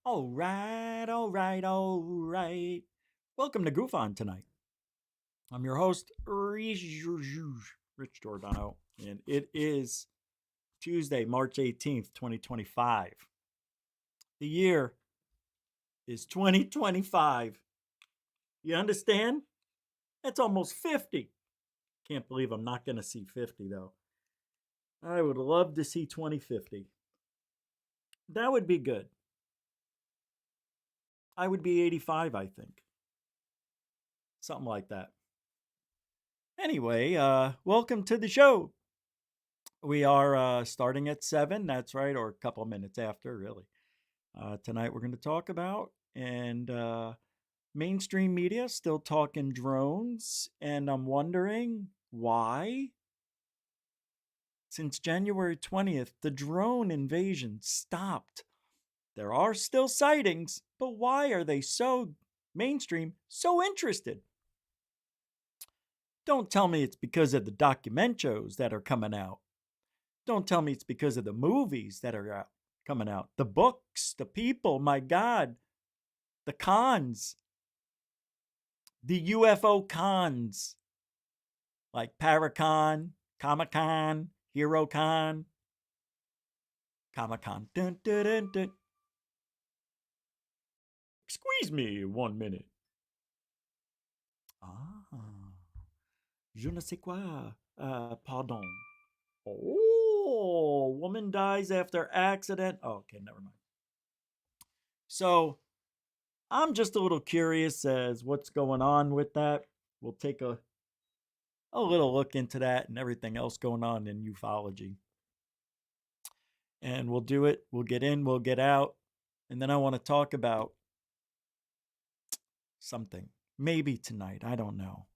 All right, all right, all right. Welcome to GUFON tonight. I'm your host, Rich Giordano, and it is Tuesday, March 18th, 2025. The year is 2025. You understand? That's almost 50. Can't believe I'm not going to see 50, though. I would love to see 2050. That would be good. I would be 85, I think. Something like that. Anyway, welcome to the show. We are starting at 7, that's right, or a couple of minutes after, really. Tonight we're going to talk about, and mainstream media still talking drones, and I'm wondering why. Since January 20th, the drone invasion stopped. There are still sightings, but why are they so mainstream, so interested? Don't tell me it's because of the documentos that are coming out. Don't tell me it's because of the movies that are coming out. The books, the people, my God. The cons. The UFO cons. Like Paracon, Comic Con, Hero Con, Comic Con. Dun, dun, dun, dun. Squeeze me 1 minute. Ah. Je ne sais quoi. Pardon. Oh, woman dies after accident. Oh, okay, never mind. So I'm just a little curious as what's going on with that. We'll take a little look into that and everything else going on in ufology. And we'll do it. We'll get in, we'll get out. And then I want to talk about something. Maybe tonight. I don't know.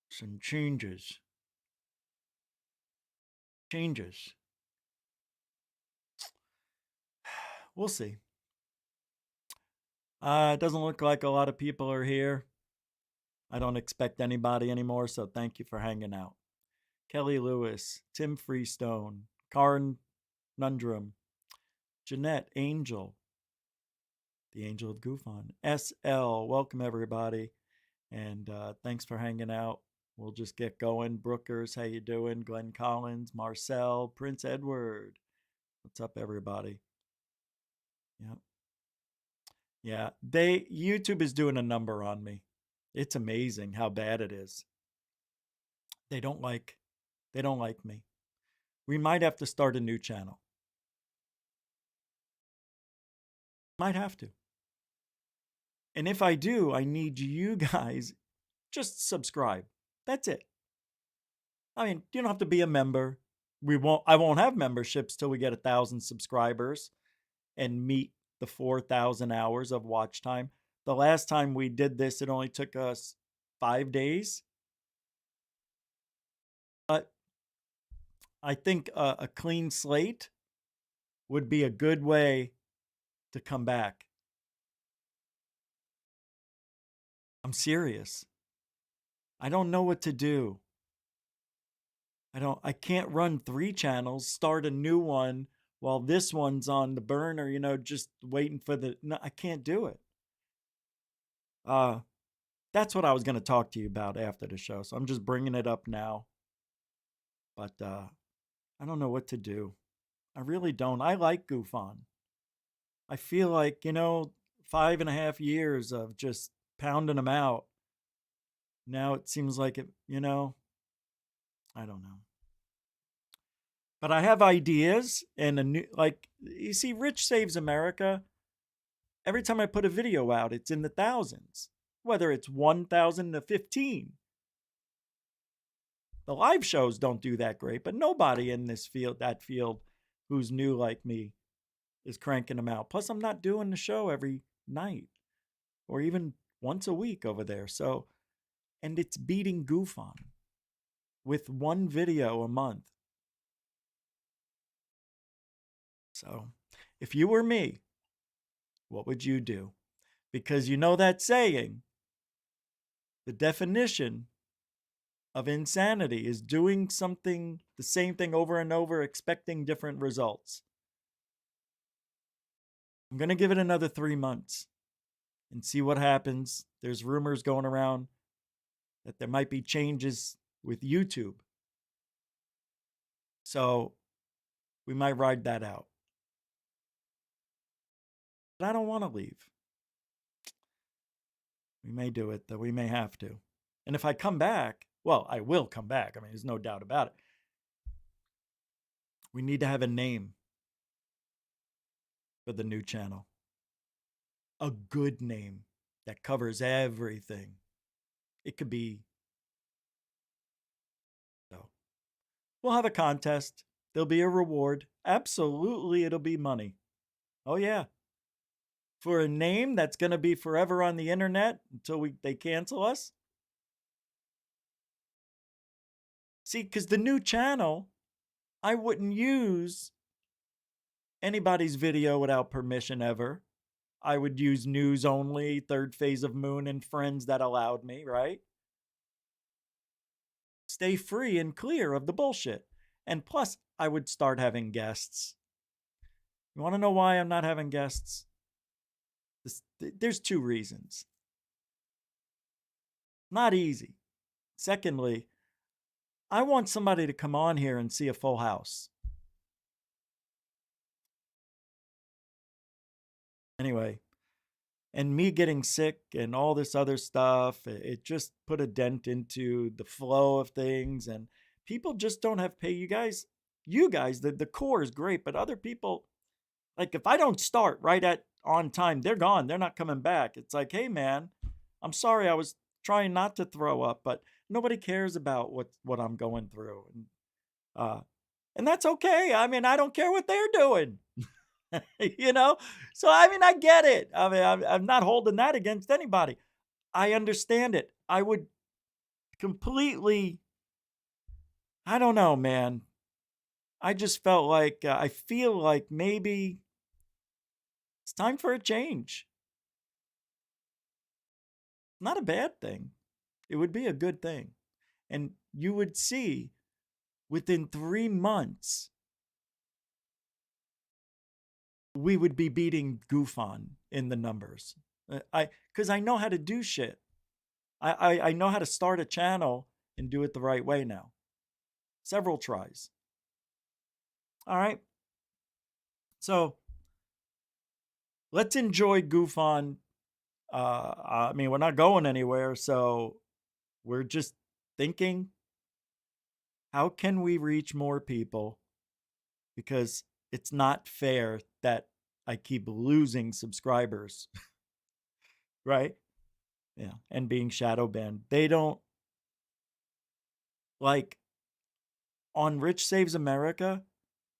Some changes. Changes. We'll see. It doesn't look like a lot of people are here. I don't expect anybody anymore, so thank you for hanging out. Kelly Lewis, Tim Freestone, Karin Nundrum, Jeanette Angel, the Angel of GUFON, SL. Welcome, everybody. And thanks for hanging out. We'll just get going. Brookers, how you doing? Glenn Collins, Marcel, Prince Edward. What's up, everybody? Yeah. Yeah. YouTube is doing a number on me. It's amazing how bad it is. They don't like me. We might have to start a new channel. Might have to. And if I do, I need you guys just subscribe. That's it. I mean, you don't have to be a member. I won't have memberships till we get 1,000 subscribers and meet the 4,000 hours of watch time. The last time we did this, it only took us 5 days. But I think a clean slate would be a good way to come back. I'm serious. I don't know what to do. I can't run 3 channels, start a new one while this one's on the burner, just waiting for no, I can't do it. That's what I was going to talk to you about after the show. So I'm just bringing it up now. But I don't know what to do. I really don't. I like GUFON. I feel like, 5.5 years of just pounding them out. Now it seems like it, I don't know. But I have ideas and you see, Rich Saves America. Every time I put a video out, it's in the thousands, whether it's 1,000 to 15. The live shows don't do that great, but nobody in that field who's new like me is cranking them out. Plus, I'm not doing the show every night or even once a week over there. So, and it's beating GUFON with 1 video a month. So, if you were me, what would you do? Because you know that saying, the definition of insanity is doing something, the same thing over and over, expecting different results. I'm going to give it another 3 months and see what happens. There's rumors going around that there might be changes with YouTube. So we might ride that out. But I don't want to leave. We may do it, though. We may have to. And if I come back, well, I will come back. I mean, there's no doubt about it. We need to have a name for the new channel. A good name that covers everything. It could be. So we'll have a contest. There'll be a reward. Absolutely, it'll be money. Oh, yeah. For a name that's going to be forever on the internet until they cancel us. See, because the new channel, I wouldn't use anybody's video without permission ever. I would use news only, third phase of moon, and friends that allowed me, right? Stay free and clear of the bullshit. And plus, I would start having guests. You want to know why I'm not having guests? There's 2 reasons. Not easy. Secondly, I want somebody to come on here and see a full house. Anyway, and me getting sick and all this other stuff, it just put a dent into the flow of things, and people just don't have pay. You guys, the core is great, but other people, like if I don't start right on time, they're gone. They're not coming back. It's like, hey man, I'm sorry, I was trying not to throw up, but nobody cares about what I'm going through. And that's okay. I mean, I don't care what they're doing. You know? So, I mean, I get it. I mean, I'm not holding that against anybody. I understand it. I would completely, I don't know, man. I just felt like, I feel like maybe it's time for a change. Not a bad thing. It would be a good thing. And you would see within 3 months, we would be beating GUFON in the numbers. Because I know how to do shit. I know how to start a channel and do it the right way now. Several tries. All right. So let's enjoy GUFON. I mean, we're not going anywhere, so we're just thinking, how can we reach more people? Because it's not fair that I keep losing subscribers. Right? Yeah. And being shadow banned. They don't, like, on Rich Saves America,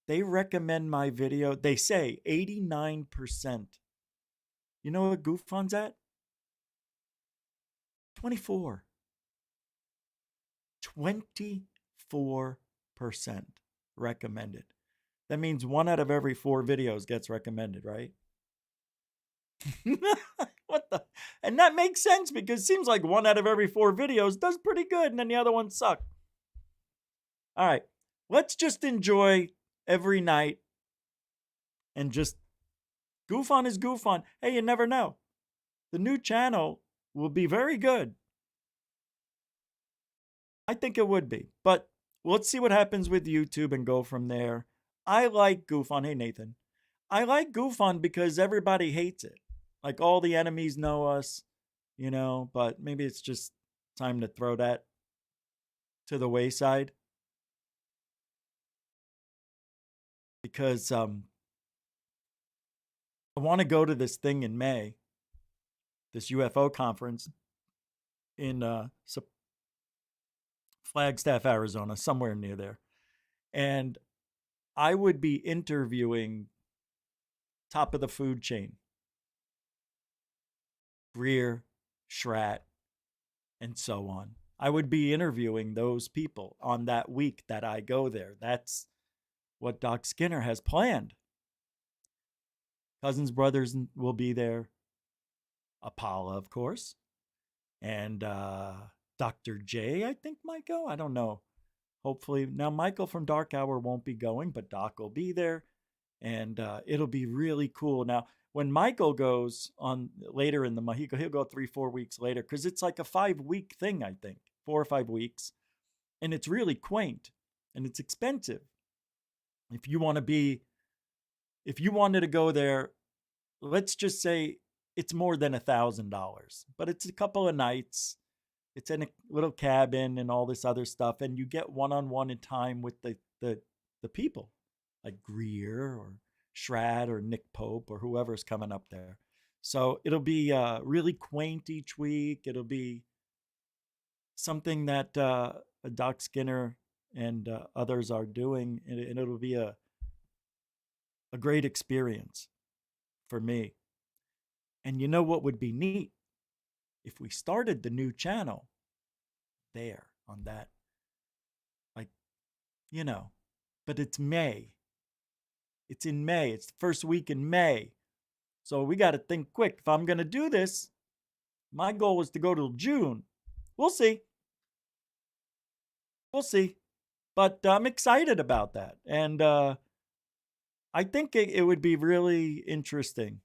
they recommend my video. They say 89%. You know what GUFON's at? 24. 24% recommended. That means 1 out of every 4 videos gets recommended, right? What the? And that makes sense because it seems like 1 out of every 4 videos does pretty good and then the other ones suck. All right. Let's just enjoy every night and just GUFON is GUFON. Hey, you never know. The new channel will be very good. I think it would be. But let's see what happens with YouTube and go from there. I like GUFON. Hey, Nathan. I like GUFON because everybody hates it. Like all the enemies know us, you know, but maybe it's just time to throw that to the wayside. Because I want to go to this thing in May, this UFO conference in Flagstaff, Arizona, somewhere near there. And I would be interviewing top of the food chain. Greer, Schratt, and so on. I would be interviewing those people on that week that I go there. That's what Doc Skinner has planned. Cousins Brothers will be there. Apollo, of course. And Dr. J, I think, might go. I don't know. Hopefully. Now, Michael from Dark Hour won't be going, but Doc will be there. And it'll be really cool. Now, when Michael goes on later in the month, he'll go 3-4 weeks later because it's like a 5-week thing, I think, 4 or 5 weeks, and it's really quaint and it's expensive. If you wanted to go there, let's just say it's more than $1,000, but it's a couple of nights. It's in a little cabin and all this other stuff, and you get one-on-one in time with the people, like Greer or Schrad or Nick Pope or whoever's coming up there. So it'll be really quaint each week. It'll be something that Doc Skinner and others are doing, and it'll be a great experience for me. And you know what would be neat? If we started the new channel there on that, like, but it's May. It's in May. It's the first week in May. So we got to think quick. If I'm going to do this, my goal was to go till June. We'll see. We'll see. But I'm excited about that. And I think it would be really interesting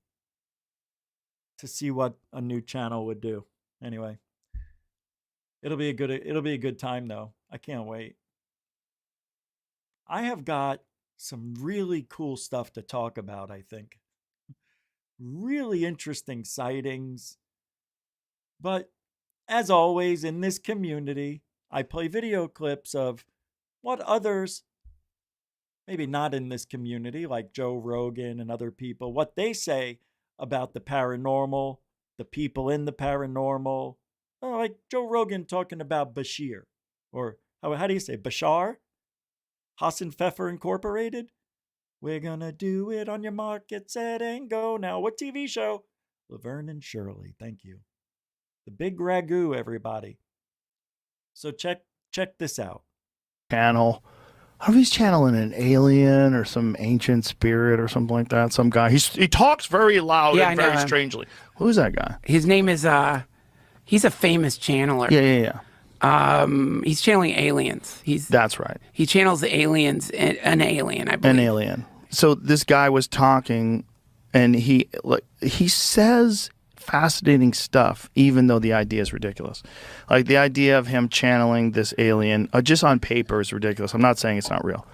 to see what a new channel would do. Anyway, it'll be a good time though. I can't wait. I have got some really cool stuff to talk about, I think. Really interesting sightings. But as always in this community, I play video clips of what others, maybe not in this community, like Joe Rogan and other people, what they say about the paranormal, the people in the paranormal. Like Joe Rogan talking about Bashir, or how do you say, Bashar? Hassan Pfeffer Incorporated? We're gonna do it on your mark, get set, and go. Now, what TV show? Laverne and Shirley, thank you. The Big Ragu, everybody. So check this out. Channel. I don't know if he's channeling an alien or some ancient spirit or something like that. Some guy. He talks very loud and very strangely. Who's that guy? His name is he's a famous channeler. Yeah. He's channeling aliens. That's right. He channels the aliens, an alien, I believe. An alien. So this guy was talking, and he says fascinating stuff, even though the idea is ridiculous. Like the idea of him channeling this alien, just on paper, is ridiculous. I'm not saying it's not real.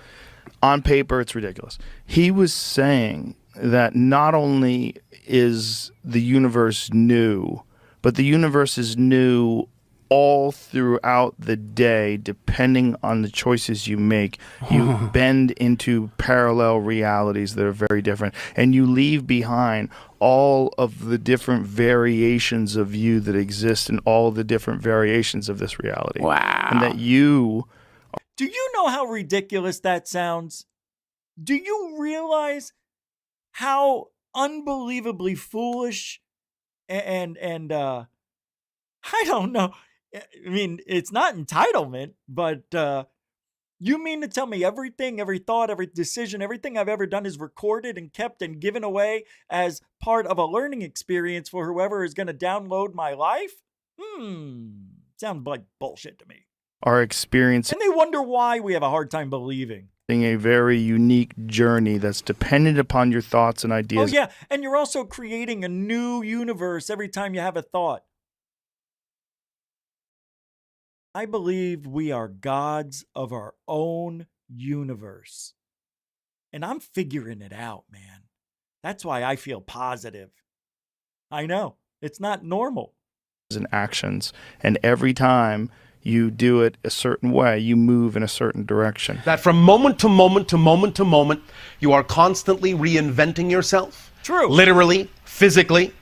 On paper, it's ridiculous. He was saying that not only is the universe new, but the universe is new all throughout the day, depending on the choices you make. You bend into parallel realities that are very different, and you leave behind all of the different variations of you that exist in all the different variations of this reality. Wow. And that you... Do you know how ridiculous that sounds? Do you realize how unbelievably foolish and I don't know. I mean, it's not entitlement, but you mean to tell me everything, every thought, every decision, everything I've ever done is recorded and kept and given away as part of a learning experience for whoever is going to download my life? Sounds like bullshit to me. Our experience. And they wonder why we have a hard time believing. A very unique journey that's dependent upon your thoughts and ideas. Oh, yeah. And you're also creating a new universe every time you have a thought. I believe we are gods of our own universe. And I'm figuring it out, man. That's why I feel positive. I know. It's not normal. And actions. And every time you do it a certain way, you move in a certain direction. That from moment to moment to moment to moment, you are constantly reinventing yourself. True. Literally, physically.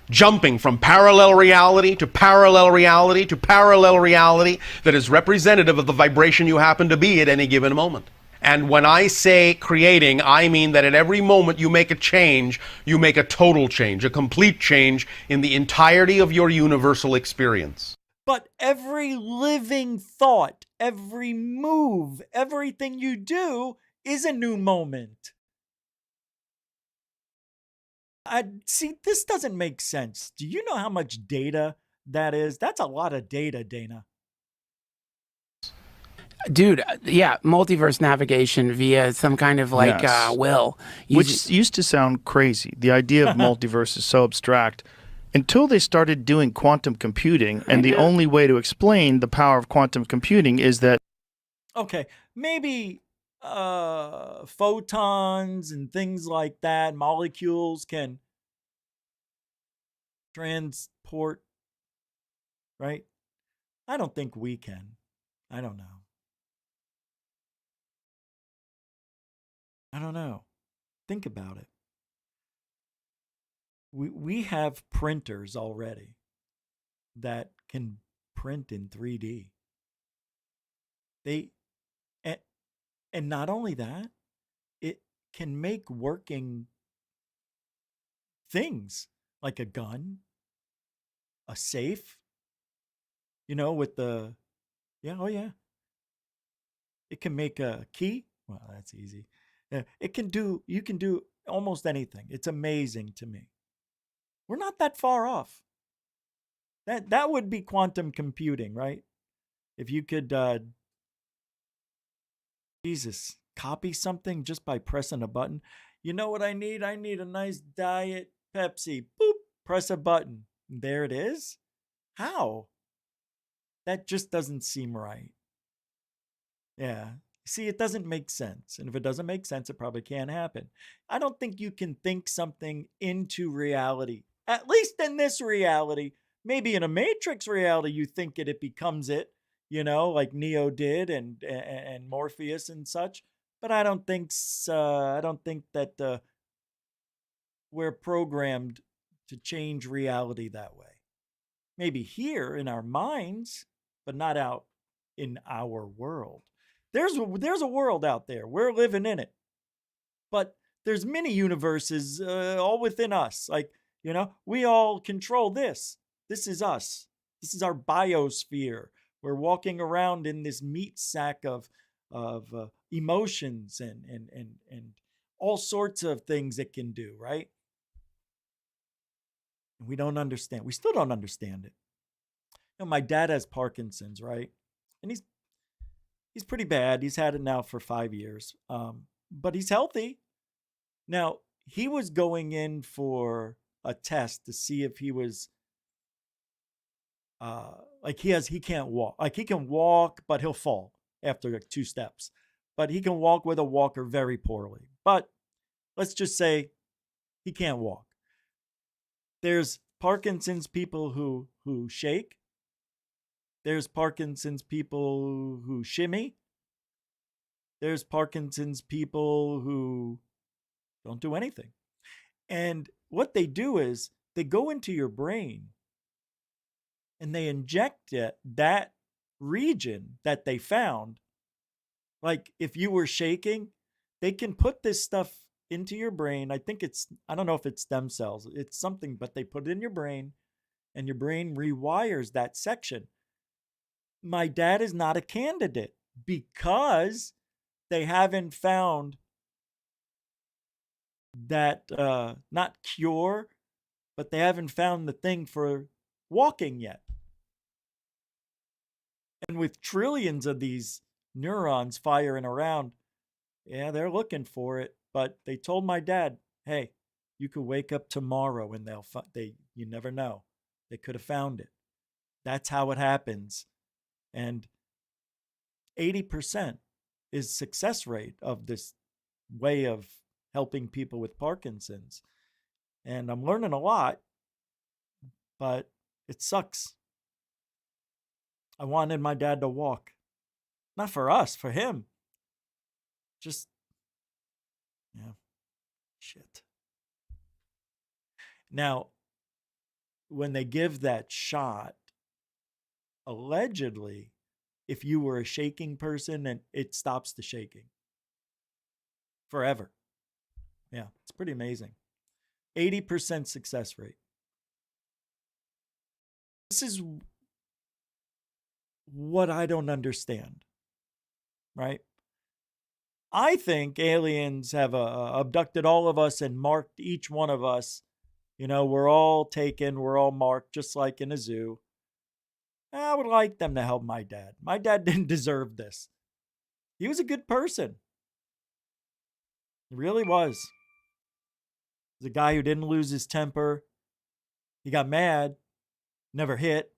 Jumping from parallel reality to parallel reality to parallel reality that is representative of the vibration you happen to be at any given moment. And when I say creating, I mean that at every moment you make a change, you make a total change, a complete change in the entirety of your universal experience. But every living thought, every move, everything you do is a new moment. See, this doesn't make sense. Do you know how much data that is? That's a lot of data, Dana. Dude, yeah, multiverse navigation via some kind of like Yes. will. Which used to sound crazy. The idea of multiverse is so abstract until they started doing quantum computing. And the only way to explain the power of quantum computing is that Okay, maybe photons and things like that, molecules can transport, right? I don't think we can. I don't know. I don't know. Think about it. We have printers already that can print in 3D. They and, and not only that, it can make working things like a gun, a safe, with the yeah, oh yeah. It can make a key. Well, that's easy. You can do almost anything. It's amazing to me. We're not that far off. That would be quantum computing, right? If you could Jesus, copy something just by pressing a button. You know what I need? I need a nice diet Pepsi. Boop, press a button. There it is. How? That just doesn't seem right. Yeah. See, it doesn't make sense. And if it doesn't make sense, it probably can't happen. I don't think you can think something into reality, at least in this reality. Maybe in a Matrix reality, you think it becomes it, like Neo did and Morpheus and such. But I don't think that we're programmed to change reality that way. Maybe here in our minds, but not out in our world. There's a world out there. We're living in it. But there's many universes all within us. Like, we all control this. This is us. This is our biosphere. We're walking around in this meat sack of emotions and all sorts of things it can do, right? And we don't understand. We still don't understand it. My dad has Parkinson's, right? And he's pretty bad. He's had it now for 5 years, but he's healthy. Now, he was going in for a test to see if he was he can't walk. Like, he can walk, but he'll fall after like 2 steps. But he can walk with a walker very poorly. But let's just say he can't walk. There's Parkinson's people who shake. There's Parkinson's people who shimmy. There's Parkinson's people who don't do anything. And what they do is they go into your brain and they inject that region that they found. Like, if you were shaking, they can put this stuff into your brain. I don't know if it's stem cells. It's something, but they put it in your brain and your brain rewires that section. My dad is not a candidate because they haven't found that not cure, but they haven't found the thing for walking yet. And with trillions of these neurons firing around, yeah, they're looking for it. But they told my dad, hey, you could wake up tomorrow and you never know. They could have found it. That's how it happens. And 80% is success rate of this way of helping people with Parkinson's. And I'm learning a lot, but it sucks. I wanted my dad to walk. Not for us, for him. Just, yeah, shit. Now, when they give that shot, allegedly, if you were a shaking person, and it stops the shaking forever. Yeah, it's pretty amazing. 80% success rate. This is what I don't understand, right? I think aliens have abducted all of us and marked each one of us. We're all taken, we're all marked, just like in a zoo. I would like them to help my dad. My dad didn't deserve this. He was a good person. He really was. He was a guy who didn't lose his temper. He got mad, never hit.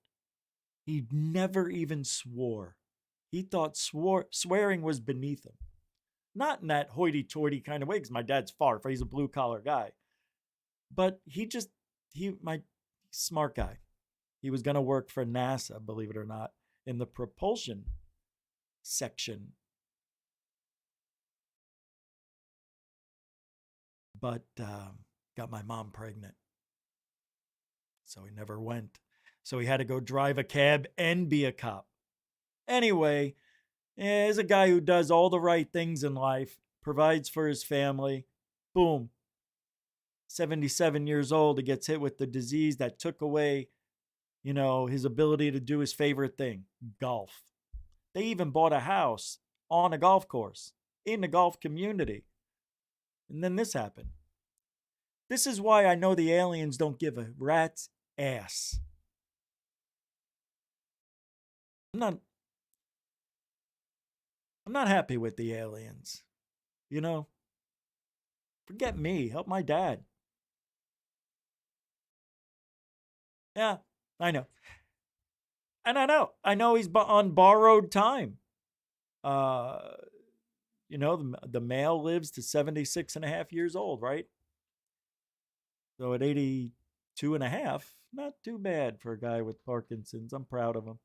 He never even swore. He thought swearing was beneath him. Not in that hoity-toity kind of way, because my dad's far, he's a blue-collar guy. But my smart guy. He was going to work for NASA, believe it or not, in the propulsion section. But got my mom pregnant. So he never went. So he had to go drive a cab and be a cop. Anyway, he's a guy who does all the right things in life, provides for his family. Boom. 77 years old, he gets hit with the disease that took away, his ability to do his favorite thing, golf. They even bought a house on a golf course in the golf community. And then this happened. This is why I know the aliens don't give a rat's ass. I'm not happy with the aliens. Forget me. Help my dad. Yeah, I know. And I know he's on borrowed time. The male lives to 76 and a half years old, right? So at 82 and a half, not too bad for a guy with Parkinson's. I'm proud of him.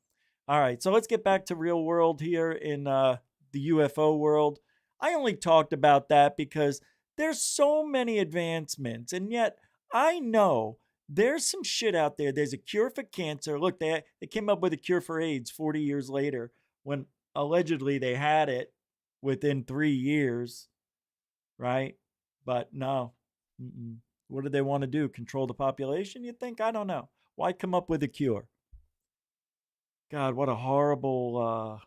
All right, so let's get back to real world here in the UFO world. I only talked about that because there's so many advancements, and yet I know there's some shit out there. There's a cure for cancer. Look, they came up with a cure for AIDS 40 years later when allegedly they had it within 3 years, right? But no. What do they want to do? Control the population, you think? I don't know. Why come up with a cure? God, what a horrible,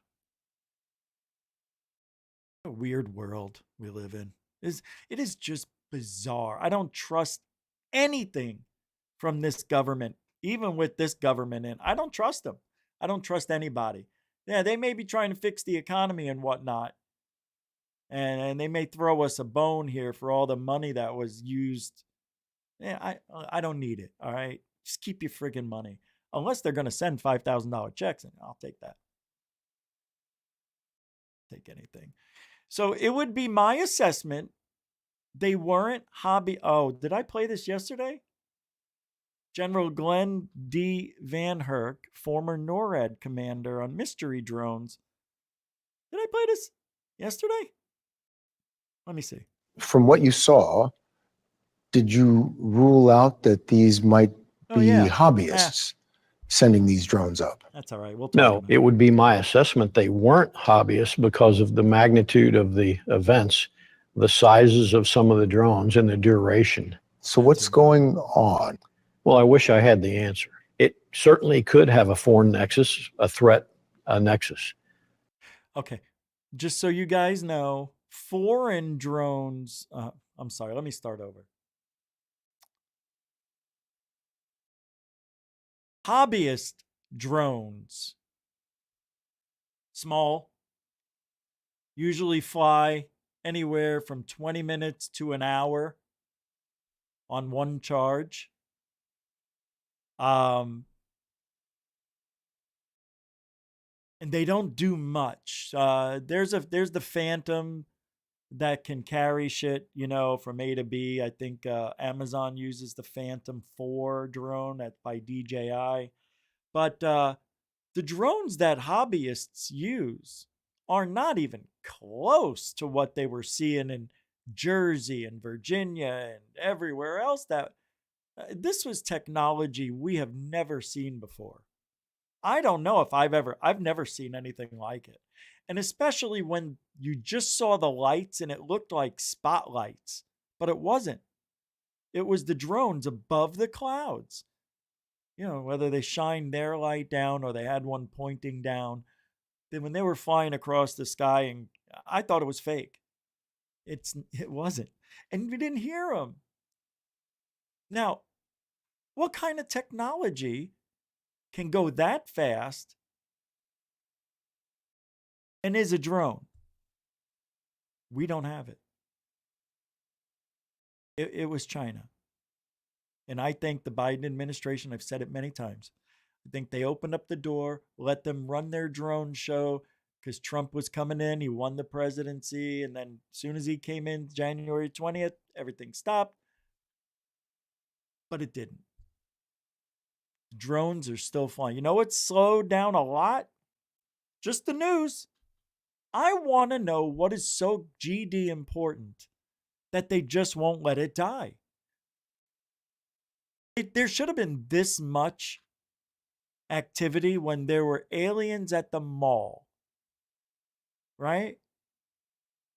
weird world we live in. It is just bizarre. I don't trust anything from this government, even with this government in. I don't trust them. I don't trust anybody. Yeah, they may be trying to fix the economy and whatnot. And they may throw us a bone here for all the money that was used. Yeah, I don't need it, all right? Just keep your friggin' money. Unless they're going to send $5,000 checks, and I'll take that. Take anything. So it would be my assessment. They weren't hobby. Oh, did I play this yesterday? General Glenn D. Van Herk, former NORAD commander on mystery drones. Did I play this yesterday? Let me see. From what you saw, did you rule out that these might be hobbyists sending these drones up? That's all right. We'll talk No, about it would be my assessment they weren't hobbyists because of the magnitude of the events, the sizes of some of the drones, and the duration. So what's going on? Well, I wish I had the answer. It certainly could have a foreign nexus, a threat, a nexus. Okay. Just so you guys know, foreign drones, I'm sorry, let me start over. Hobbyist drones, small, usually fly anywhere from 20 minutes to an hour on one charge. And they don't do much. There's the Phantom that can carry shit, from A to B. I think Amazon uses the Phantom 4 drone by DJI. But the drones that hobbyists use are not even close to what they were seeing in Jersey and Virginia and everywhere else. This was technology we have never seen before. I don't know if I've never seen anything like it. And especially when you just saw the lights and it looked like spotlights, but it wasn't. It was the drones above the clouds. Whether they shined their light down or they had one pointing down. Then when they were flying across the sky, and I thought it was fake. It wasn't. And we didn't hear them. Now, what kind of technology can go that fast and is a drone? We don't have it. It was China. And I think the Biden administration, I've said it many times, I think they opened up the door, let them run their drone show because Trump was coming in. He won the presidency. And then as soon as he came in January 20th, everything stopped. But it didn't. Drones are still flying. You know what's slowed down a lot? Just the news. I want to know what is so GD important that they just won't let it die. There should have been this much activity when there were aliens at the mall, right?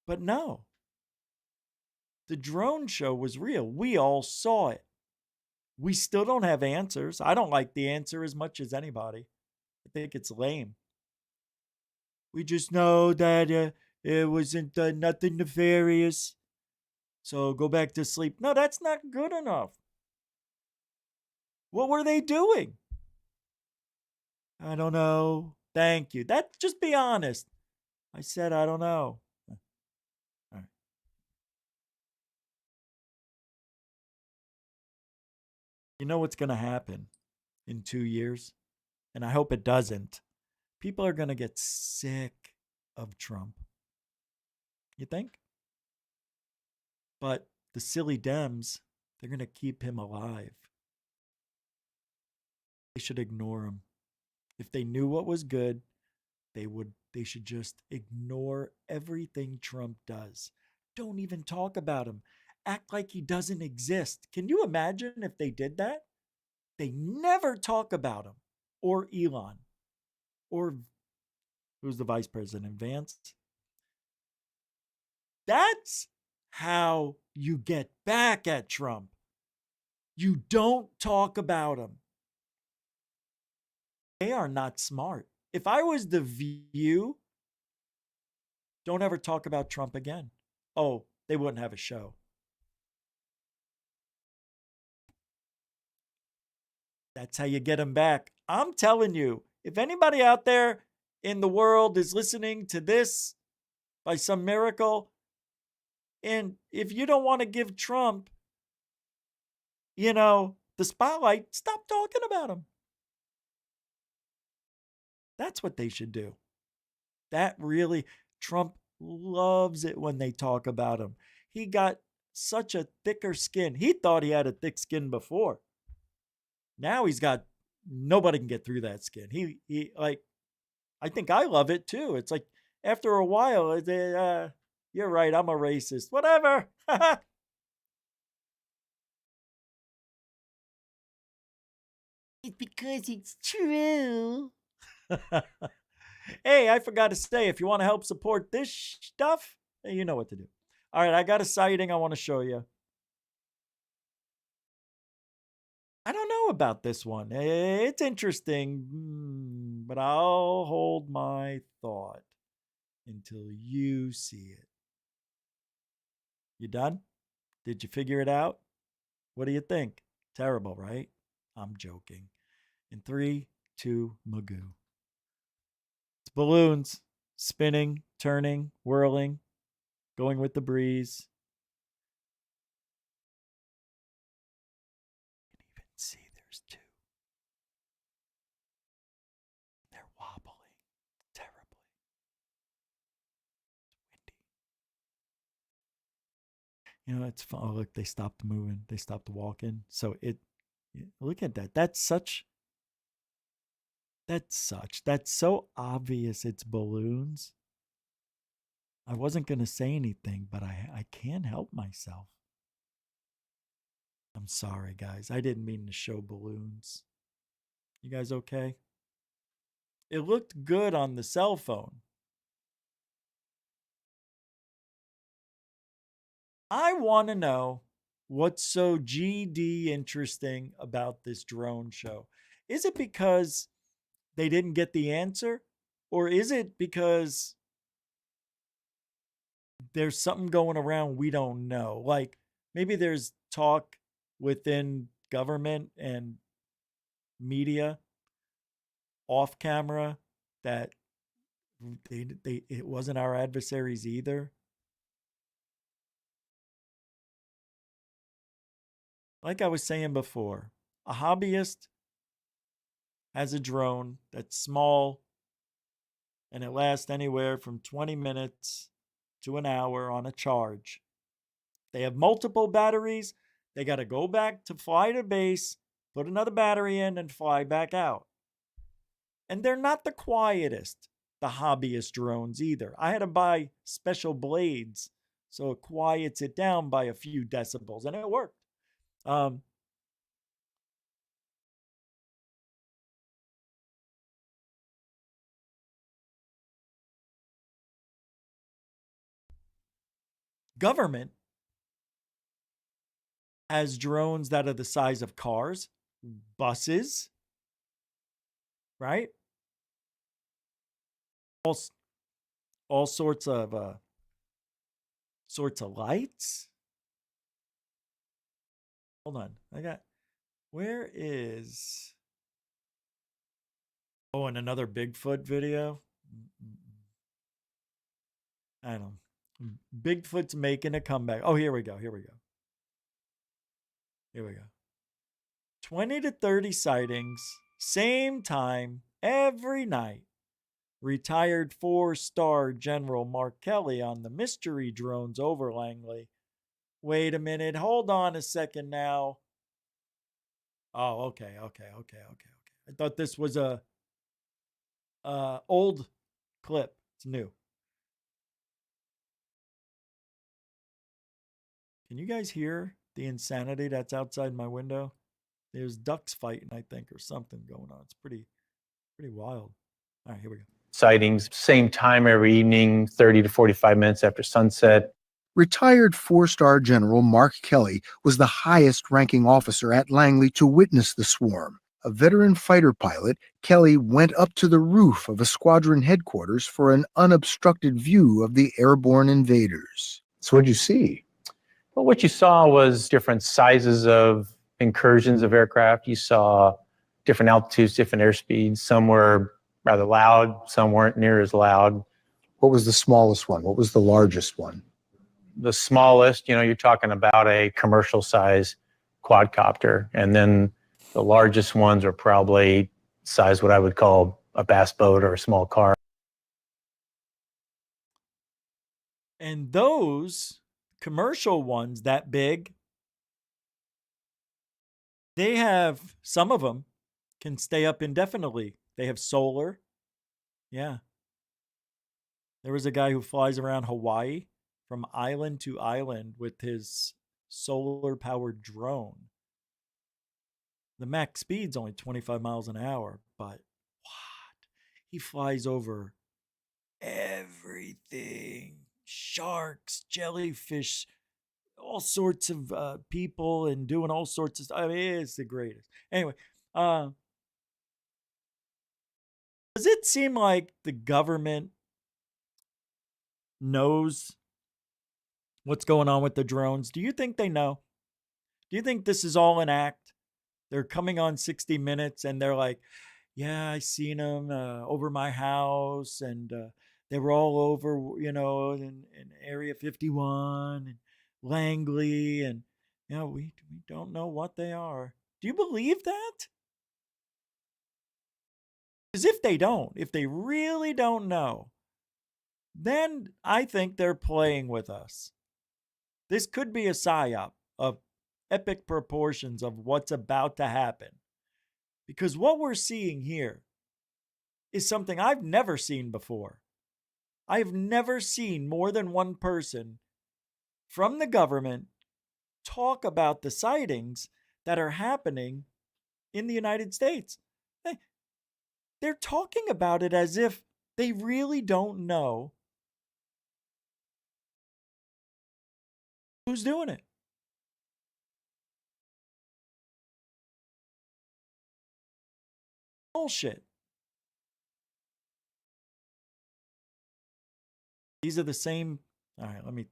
But no. The drone show was real. We all saw it. We still don't have answers. I don't like the answer as much as anybody. I think it's lame. We just know that it wasn't nothing nefarious. So go back to sleep. No, that's not good enough. What were they doing? I don't know. Thank you. Just be honest. I said I don't know. All right. You know what's going to happen in 2 years? And I hope it doesn't. People are going to get sick of Trump. You think? But the silly Dems, they're going to keep him alive. They should ignore him. If they knew what was good, they should just ignore everything Trump does. Don't even talk about him. Act like he doesn't exist. Can you imagine if they did that? They never talk about him or Elon or who's the vice president, Vance. That's how you get back at Trump. You don't talk about him. They are not smart. If I was The View, don't ever talk about Trump again. Oh, they wouldn't have a show. That's how you get him back. I'm telling you, if anybody out there in the world is listening to this by some miracle, and if you don't want to give Trump, the spotlight, stop talking about him. That's what they should do. Trump loves it when they talk about him. He got such a thicker skin. He thought he had a thick skin before. Now nobody can get through that skin. I think I love it too. It's like after a while, you're right, I'm a racist. Whatever. It's because it's true. Hey, I forgot to say, if you want to help support this stuff, you know what to do. All right, I got a sighting I want to show you. I don't know about this one. It's interesting, but I'll hold my thought until you see it. You done? Did you figure it out? What do you think? Terrible, right? I'm joking. In 3, 2, Magoo. It's balloons spinning, turning, whirling, going with the breeze. You can even see there's 2. They're wobbling terribly. It's windy. It's fun. Oh, look, they stopped moving. They stopped walking. So look at that. That's so obvious it's balloons. I wasn't going to say anything, but I can't help myself. I'm sorry, guys. I didn't mean to show balloons. You guys okay? It looked good on the cell phone. I want to know what's so GD interesting about this drone show. Is it because they didn't get the answer? Or is it because there's something going around we don't know? Like maybe there's talk within government and media off camera that it wasn't our adversaries either. like I was saying before, a hobbyist has a drone that's small and it lasts anywhere from 20 minutes to an hour on a charge. They have multiple batteries. They got to go back to fly to base, put another battery in, and fly back out. And they're not the quietest, the hobbyist drones either. I had to buy special blades so it quiets it down by a few decibels, and it worked. Government has drones that are the size of cars, buses, right? All sorts of lights. Hold on, where is? Oh, and another Bigfoot video. I don't know. Bigfoot's making a comeback. Oh, here we go. 20 to 30 sightings, same time, every night. Retired 4-star General Mark Kelly on the mystery drones over Langley. Wait a minute. Hold on a second now. Oh, okay. I thought this was a old clip. It's new. Can you guys hear the insanity that's outside my window? There's ducks fighting, I think, or something going on. It's pretty wild. All right, here we go. Sightings, same time every evening, 30 to 45 minutes after sunset. Retired 4-star General Mark Kelly was the highest-ranking officer at Langley to witness the swarm. A veteran fighter pilot, Kelly went up to the roof of a squadron headquarters for an unobstructed view of the airborne invaders. So what'd you see? Well, what you saw was different sizes of incursions of aircraft. You saw different altitudes, different airspeeds. Some were rather loud, some weren't near as loud. What was the smallest one? What was the largest one? The smallest, you're talking about a commercial size quadcopter. And then the largest ones are probably size what I would call a bass boat or a small car. And those commercial ones that big, they have, some of them can stay up indefinitely. They have solar. Yeah. There was a guy who flies around Hawaii from island to island with his solar powered drone. The max speed's only 25 miles an hour, but what? He flies over everything. Sharks, jellyfish, all sorts of people, and doing all sorts of stuff. I mean, it's the greatest. Anyway, does it seem like the government knows what's going on with the drones? Do you think they know? Do you think this is all an act? They're coming on 60 Minutes and they're like, yeah, I seen them over my house, and they were all over, in Area 51 and Langley, and we don't know what they are. Do you believe that? Because if they really don't know, then I think they're playing with us. This could be a psyop of epic proportions of what's about to happen. Because what we're seeing here is something I've never seen before. I've never seen more than one person from the government talk about the sightings that are happening in the United States. They're talking about it as if they really don't know who's doing it. Bullshit. These are the same. All right,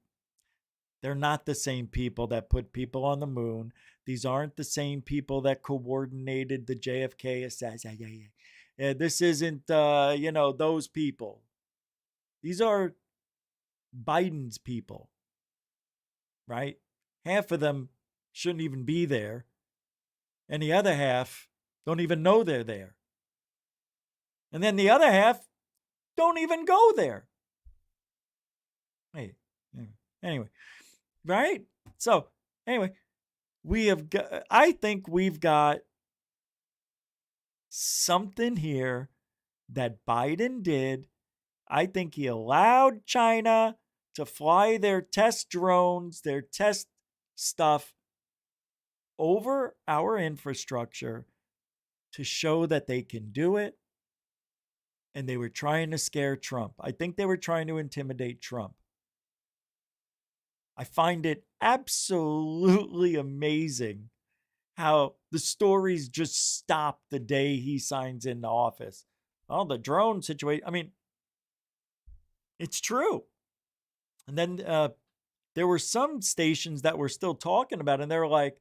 they're not the same people that put people on the moon. These aren't the same people that coordinated the JFK assassination. This isn't, those people. These are Biden's people, right? Half of them shouldn't even be there. And the other half don't even know they're there. And then the other half don't even go there. Hey, anyway, right? So, anyway, I think we've got something here that Biden did. I think he allowed China to fly their test drones, their test stuff over our infrastructure to show that they can do it. And they were trying to scare Trump. I think they were trying to intimidate Trump. I find it absolutely amazing how the stories just stop the day he signs into office. Oh, the drone situation. I mean, it's true. And then there were some stations that were still talking about it, and they were like,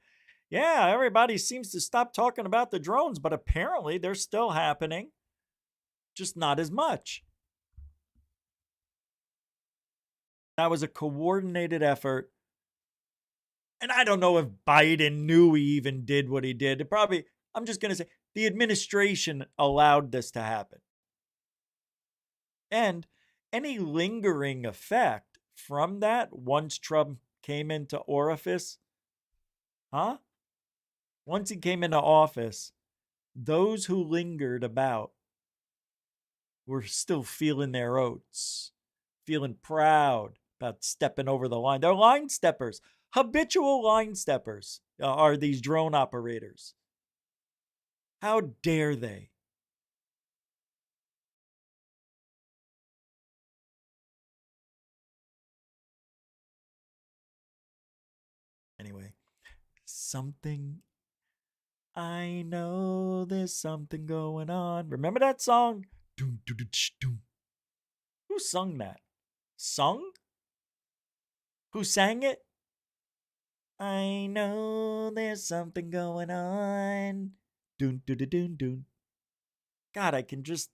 yeah, everybody seems to stop talking about the drones, but apparently they're still happening, just not as much. That was a coordinated effort. And I don't know if Biden knew he even did what he did. It probably, I'm just going to say, the administration allowed this to happen. And any lingering effect from that once Trump came into office, once he came into office, those who lingered about were still feeling their oats, feeling proud about stepping over the line. They're line steppers. Habitual line steppers are these drone operators. How dare they? Anyway, I know there's something going on. Remember that song? Doom, doom, doom, doom. Who sung that? Sung? Who sang it? I know there's something going on. Doon, doon, doon, doon, doon. God, I can just...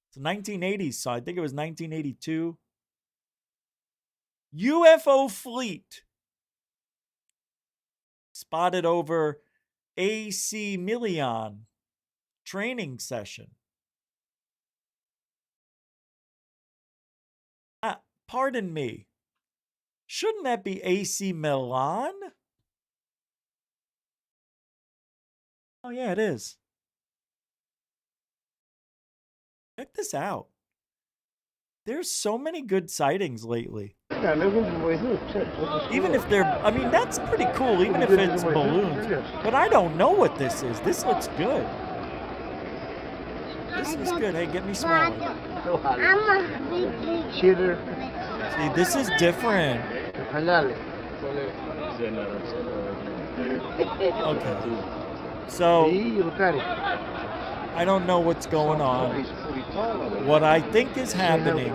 It's a 1980s song. I think it was 1982. UFO fleet spotted over AC Million training session. Pardon me. Shouldn't that be AC Milan? Oh, yeah, it is. Check this out. There's so many good sightings lately. Even if they're, I mean, that's pretty cool, even if it's balloons. But I don't know what this is. This looks good. This is good. Hey, get me smaller. See, this is different. Okay. So, I don't know what's going on. What I think is happening,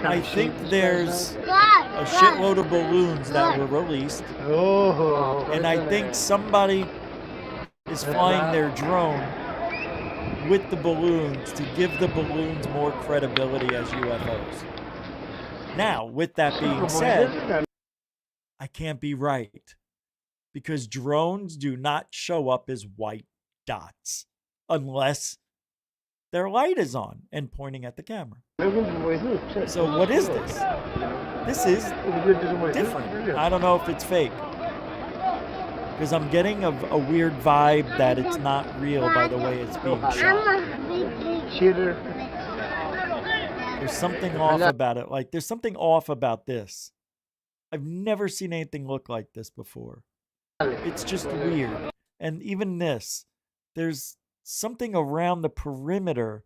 I think there's a shitload of balloons that were released. And I think somebody is flying their drone with the balloons to give the balloons more credibility as UFOs. Now, with that being said, I can't be right, because drones do not show up as white dots unless their light is on and pointing at the camera. So what is this? This is different. I don't know if it's fake, because I'm getting a weird vibe that it's not real by the way it's being shot. There's something off about it. Like, there's something off about this. I've never seen anything look like this before. It's just weird. And even this, there's something around the perimeter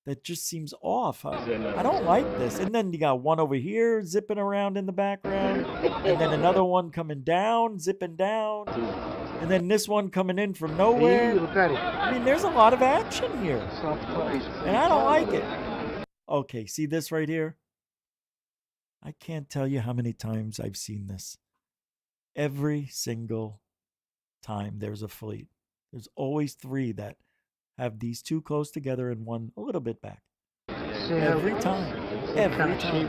that just seems off. I don't like this. And then you got one over here zipping around in the background. And then another one coming down, zipping down. And then this one coming in from nowhere. I mean, there's a lot of action here. And I don't like it. Okay, see this right here? I can't tell you how many times I've seen this. Every single time there's a fleet. There's always three that have these two close together and one a little bit back. Every time. Every time.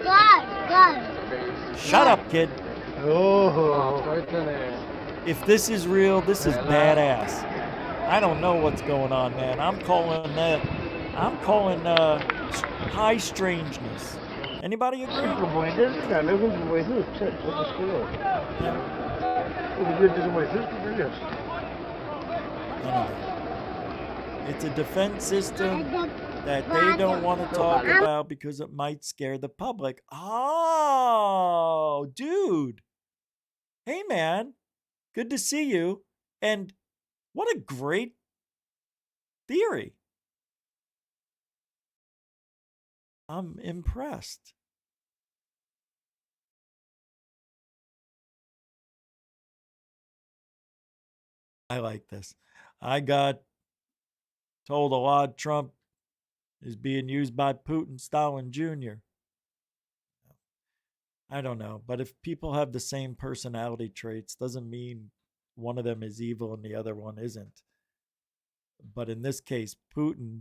God. Shut up, kid. If this is real, this is badass. I don't know what's going on, man. I'm calling high strangeness. Anybody agree? It's a defense system that they don't want to talk about because it might scare the public. Oh, dude. Hey, man. Good to see you. And what a great theory. I'm impressed. I like this. I got told a lot Trump is being used by Putin, Stalin Jr. I don't know, but if people have the same personality traits, doesn't mean one of them is evil and the other one isn't. But in this case, Putin,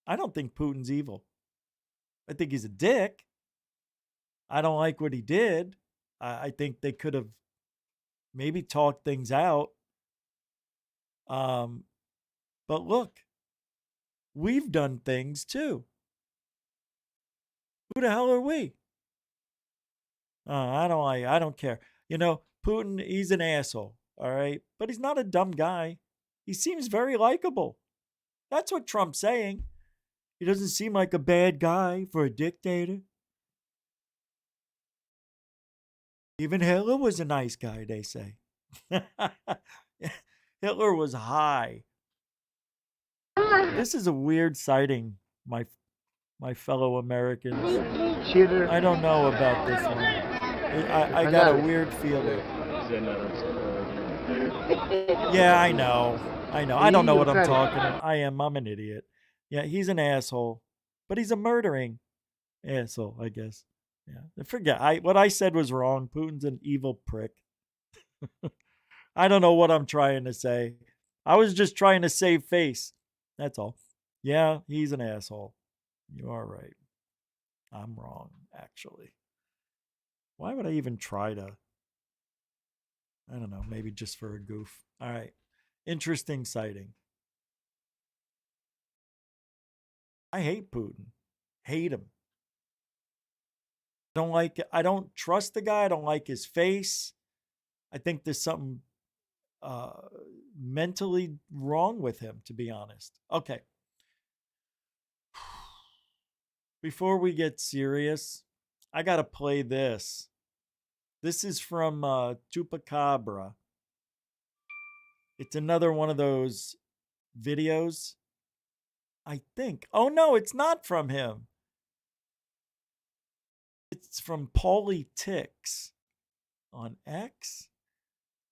I don't think Putin's evil. I think he's a dick. I don't like what he did. I think they could have maybe talked things out. But look, we've done things too. Who the hell are we? I don't care. You know, Putin, he's an asshole, all right? But he's not a dumb guy. He seems very likable. That's what Trump's saying. He doesn't seem like a bad guy for a dictator. Even Hitler was a nice guy, they say. Hitler was high. This is a weird sighting, my fellow Americans. I don't know about this one. I got a weird feeling. Yeah, I know. I don't know what I'm talking about. I'm an idiot. Yeah, he's an asshole. But he's a murdering asshole, I guess. Yeah. Forget. What I said was wrong. Putin's an evil prick. I don't know what I'm trying to say. I was just trying to save face. That's all. Yeah, he's an asshole. You are right. I'm wrong, actually. Why would I even try to? I don't know. Maybe just for a goof. All right. Interesting sighting. I hate Putin. Hate him. I don't trust the guy. I don't like his face. I think there's something mentally wrong with him, to be honest. Okay. Before we get serious, I got to play this. This is from Chupacabra. It's another one of those videos, I think. Oh, no, it's not from him. It's from Paulie Tix on X.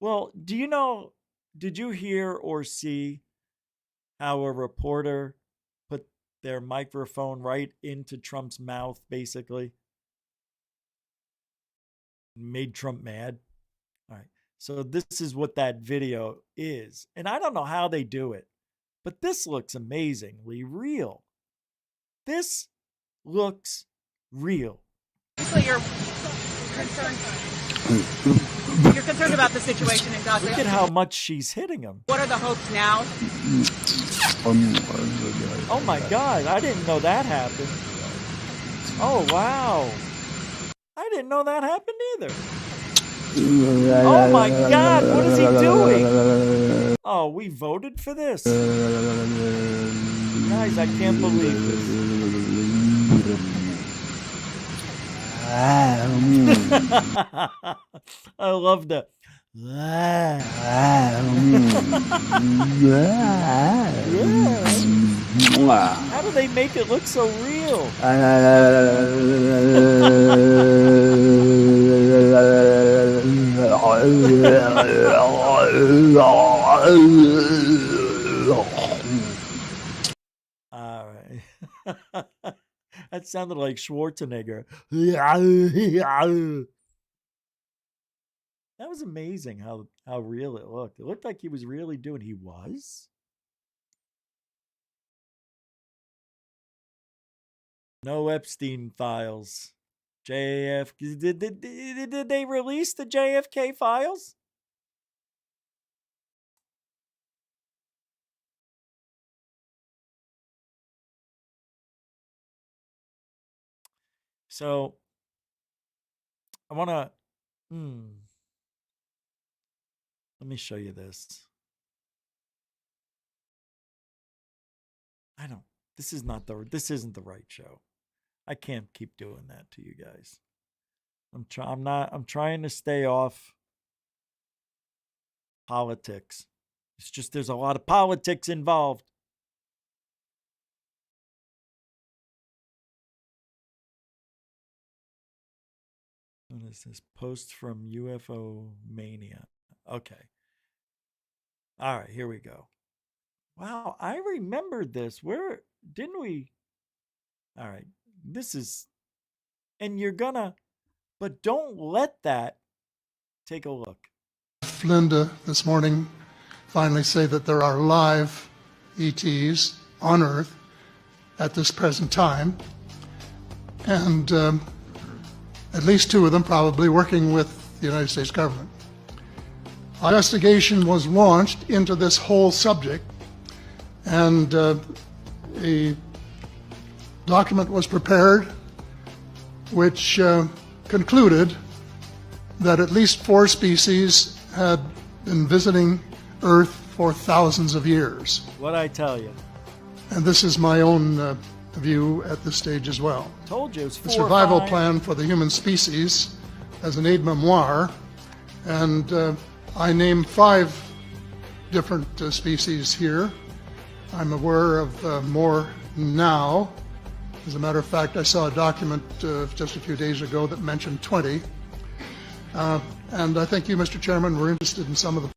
Well, did you hear or see how a reporter put their microphone right into Trump's mouth, basically? Made Trump mad. All right. So this is what that video is. And I don't know how they do it, but this looks amazingly real. This looks real. So you're concerned about the situation in Gaza. Look at how much she's hitting him. What are the hopes now? Oh my God, I didn't know that happened. Oh wow. I didn't know that happened either. Oh my God, what is he doing? Oh, we voted for this. Guys, I can't believe this. I love that. How do they make it look so real? All right. That sounded like Schwarzenegger. That was amazing how real it looked. It looked like he was really doing. He was? No Epstein files. Did they release the JFK files? So I want to let me show you this. This isn't the right show. I can't keep doing that to you guys. I'm trying to stay off politics. It's just there's a lot of politics involved. What is this? Post from UFO Mania. Okay. All right, here we go. Wow, I remembered this. Where didn't we? All right. This is, and you're gonna, but don't let that take a look. Linda this morning finally say that there are live ETs on Earth at this present time, and at least 2 of them probably working with the United States government. An investigation was launched into this whole subject, and a document was prepared which concluded that at least 4 species had been visiting Earth for thousands of years. What'd I tell you? And this is my own view at this stage as well. Told you it's 4 The survival plan for the human species as an aide-memoire, and I name 5 different species here. I'm aware of more now. As a matter of fact, I saw a document just a few days ago that mentioned 20. And I think you, Mr. Chairman, were interested in some of the...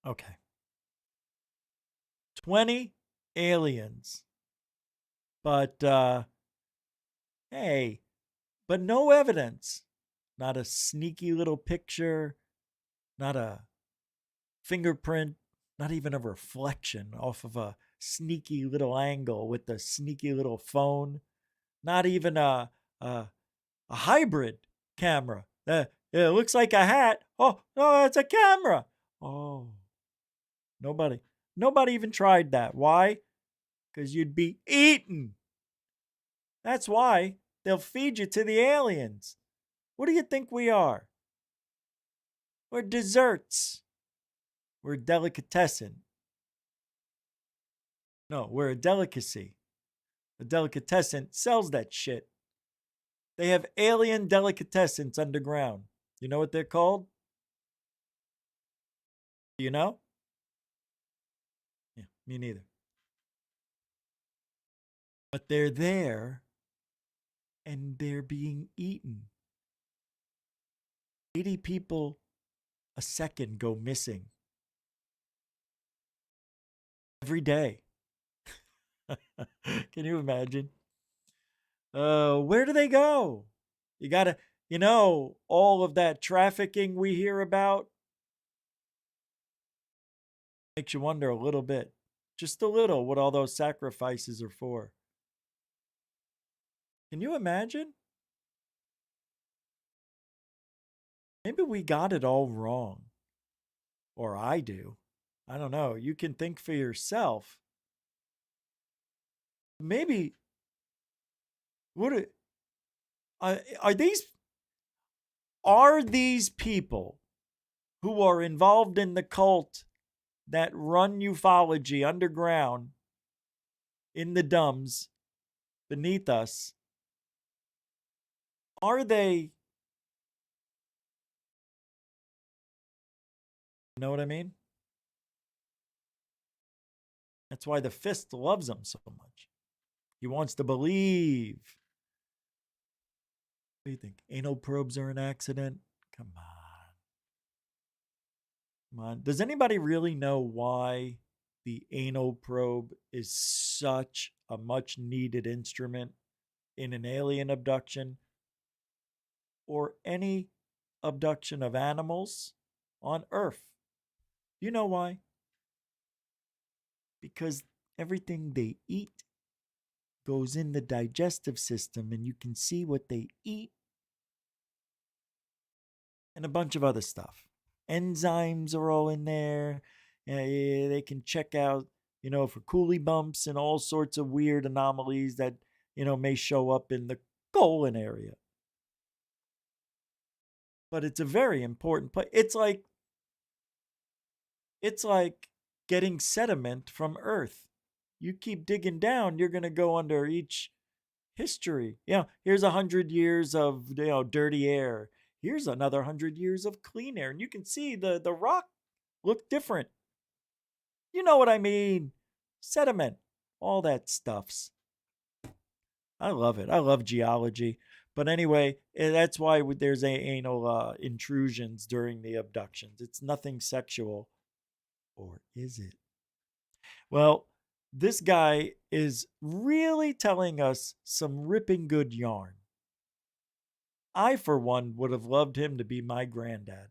Okay. 20 aliens. But, hey, but no evidence. Not a sneaky little picture, not a fingerprint, not even a reflection off of a sneaky little angle with the sneaky little phone, not even a hybrid camera. It looks like a hat. Oh, no, it's a camera. Oh, nobody even tried that. Why? Because you'd be eaten. That's why they'll feed you to the aliens. What do you think we are? We're desserts. We're delicatessen. No, we're a delicacy. A delicatessen sells that shit. They have alien delicatessens underground. You know what they're called? Do you know? Yeah, me neither. But they're there and they're being eaten. 80 people a second go missing. Every day. Can you imagine? Where do they go? You gotta, all of that trafficking we hear about makes you wonder a little bit, just a little, what all those sacrifices are for. Can you imagine? Maybe we got it all wrong. Or I do. I don't know. You can think for yourself. Maybe are these people who are involved in the cult that run ufology underground in the dumbs beneath us, are they, you know what I mean? That's why the fist loves them so much. He wants to believe. What do you think? Anal probes are an accident? Come on. Come on. Does anybody really know why the anal probe is such a much needed instrument in an alien abduction or any abduction of animals on Earth? Do you know why? Because everything they eat, goes in the digestive system and you can see what they eat and a bunch of other stuff. Enzymes are all in there. Yeah, they can check out, for coolie bumps and all sorts of weird anomalies that, may show up in the colon area. But it's a very important place. It's like getting sediment from Earth. You keep digging down, you're going to go under each history. Here's 100 years of dirty air. Here's another 100 years of clean air. And you can see the rock look different. You know what I mean? Sediment, all that stuffs. I love it. I love geology. But anyway, that's why there's anal intrusions during the abductions. It's nothing sexual. Or is it? Well, this guy is really telling us some ripping good yarn. I, for one, would have loved him to be my granddad.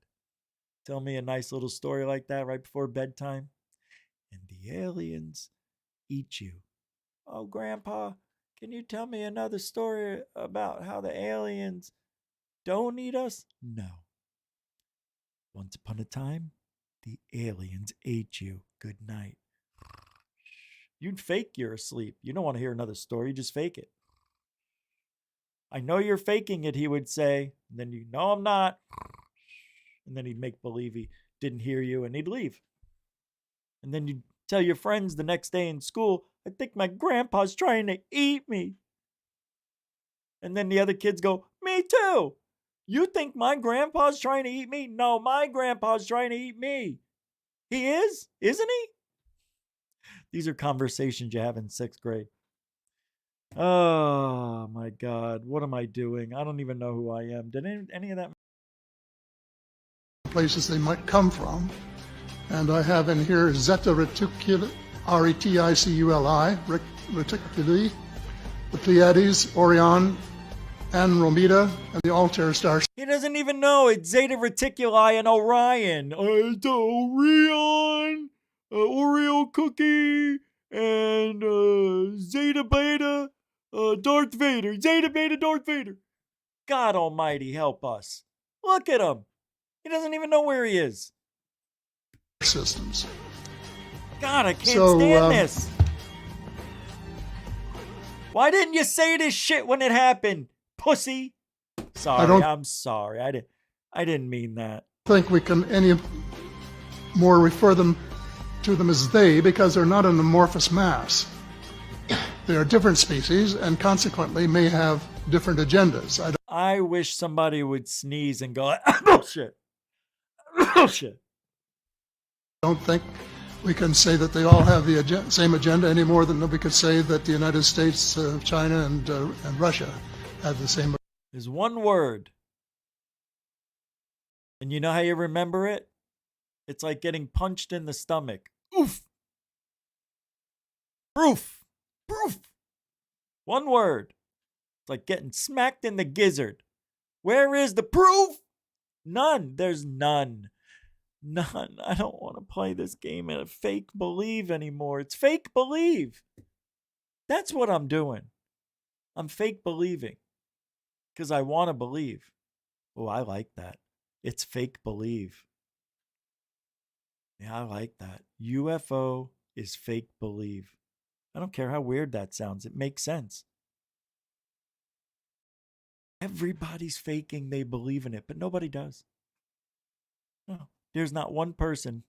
Tell me a nice little story like that right before bedtime. And the aliens eat you. Oh, Grandpa, can you tell me another story about how the aliens don't eat us? No. Once upon a time, the aliens ate you. Good night. You'd fake you're asleep. You don't want to hear another story. You just fake it. I know you're faking it, he would say. And then you know I'm not. And then he'd make believe he didn't hear you and he'd leave. And then you'd tell your friends the next day in school, I think my grandpa's trying to eat me. And then the other kids go, me too. You think my grandpa's trying to eat me? No, my grandpa's trying to eat me. He is? Isn't he? These are conversations you have in 6th grade. Oh, my God. What am I doing? I don't even know who I am. Did any of that? Places they might come from. And I have in here Zeta Reticuli, R-E-T-I-C-U-L-I, Reticuli, the Pleiades, Orion, Andromeda, and the Altair stars. He doesn't even know. It's Zeta Reticuli and Orion. It's Orion, Oreo cookie, and Zeta Beta, Darth Vader. Zeta Beta, Darth Vader. God almighty, help us. Look at him. He doesn't even know where he is. Systems. God, I can't stand this. Why didn't you say this shit when it happened, pussy? Sorry, I'm sorry. I didn't mean that. I think we can any more refer them to them as they because they're not an amorphous mass. They are different species and consequently may have different agendas. I wish somebody would sneeze and go, bullshit. Bullshit. I don't think we can say that they all have the same agenda any more than we could say that the United States, China, and Russia have the same. There's one word. And you know how you remember it? It's like getting punched in the stomach. Oof. Proof. Proof. One word. It's like getting smacked in the gizzard. Where is the proof? None. There's none. None. I don't want to play this game in a fake believe anymore. It's fake believe. That's what I'm doing. I'm fake believing. Because I want to believe. Oh, I like that. It's fake believe. Yeah, I like that. UFO is fake believe. I don't care how weird that sounds. It makes sense. Everybody's faking they believe in it, but nobody does. No. There's not one person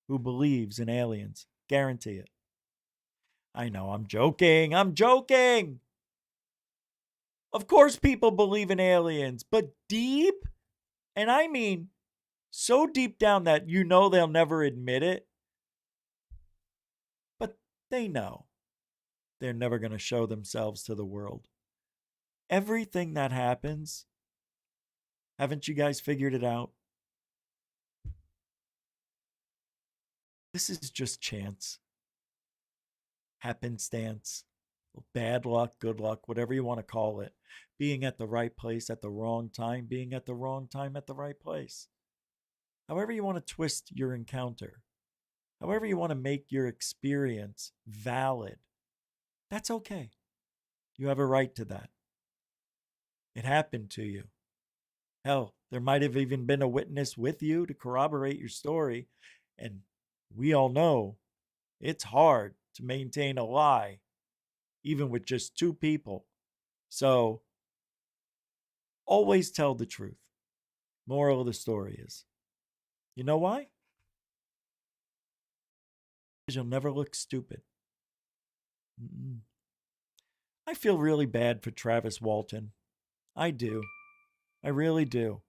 who believes in aliens. Guarantee it. I know, I'm joking. I'm joking. Of course people believe in aliens, but deep, and I mean so deep down that you know they'll never admit it. But they know they're never going to show themselves to the world. Everything that happens, haven't you guys figured it out? This is just chance, happenstance, bad luck, good luck, whatever you want to call it. Being at the right place at the wrong time, being at the wrong time at the right place. However you want to twist your encounter, however you want to make your experience valid, that's okay. You have a right to that. It happened to you. Hell, there might have even been a witness with you to corroborate your story. And we all know it's hard to maintain a lie, even with just two people. So, always tell the truth. Moral of the story is, you know why? Because you'll never look stupid. Mm-mm. I feel really bad for Travis Walton. I do. I really do.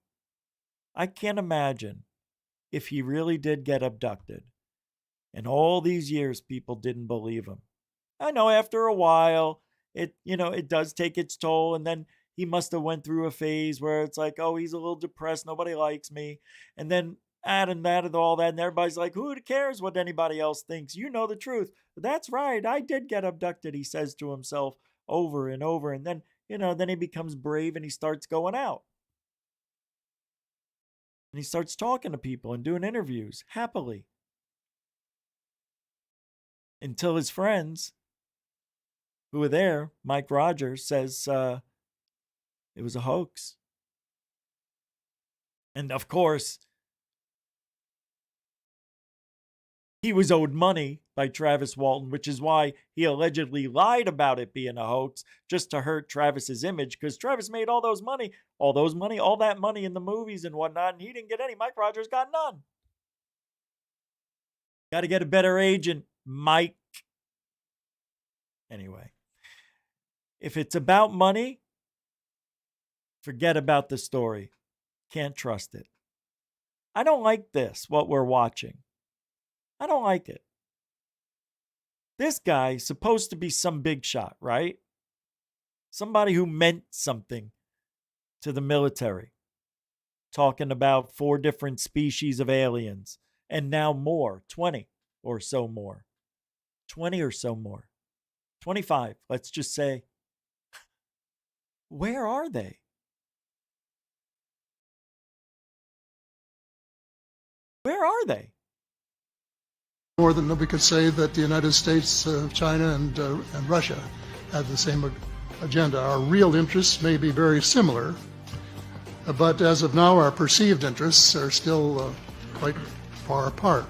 I can't imagine if he really did get abducted and all these years people didn't believe him. I know after a while it does take its toll, and then he must have went through a phase where it's like, oh, he's a little depressed, nobody likes me. And then add and all that, and everybody's like, who cares what anybody else thinks? You know the truth. That's right, I did get abducted, he says to himself over and over. And then, then he becomes brave and he starts going out. And he starts talking to people and doing interviews happily. Until his friends who were there, Mike Rogers, says it was a hoax. And of course, he was owed money by Travis Walton, which is why he allegedly lied about it being a hoax, just to hurt Travis's image, because Travis made all that money in the movies and whatnot, and he didn't get any. Mike Rogers got none. Got to get a better agent, Mike. Anyway, if it's about money, forget about the story. Can't trust it. I don't like this, what we're watching. I don't like it. This guy's supposed to be some big shot, right? Somebody who meant something to the military. Talking about 4 different species of aliens. And now more, 20 or so more. 20 or so more. 25, let's just say. Where are they? Where are they? More than we could say that the United States, China, and Russia had the same agenda. Our real interests may be very similar, but as of now, our perceived interests are still quite far apart.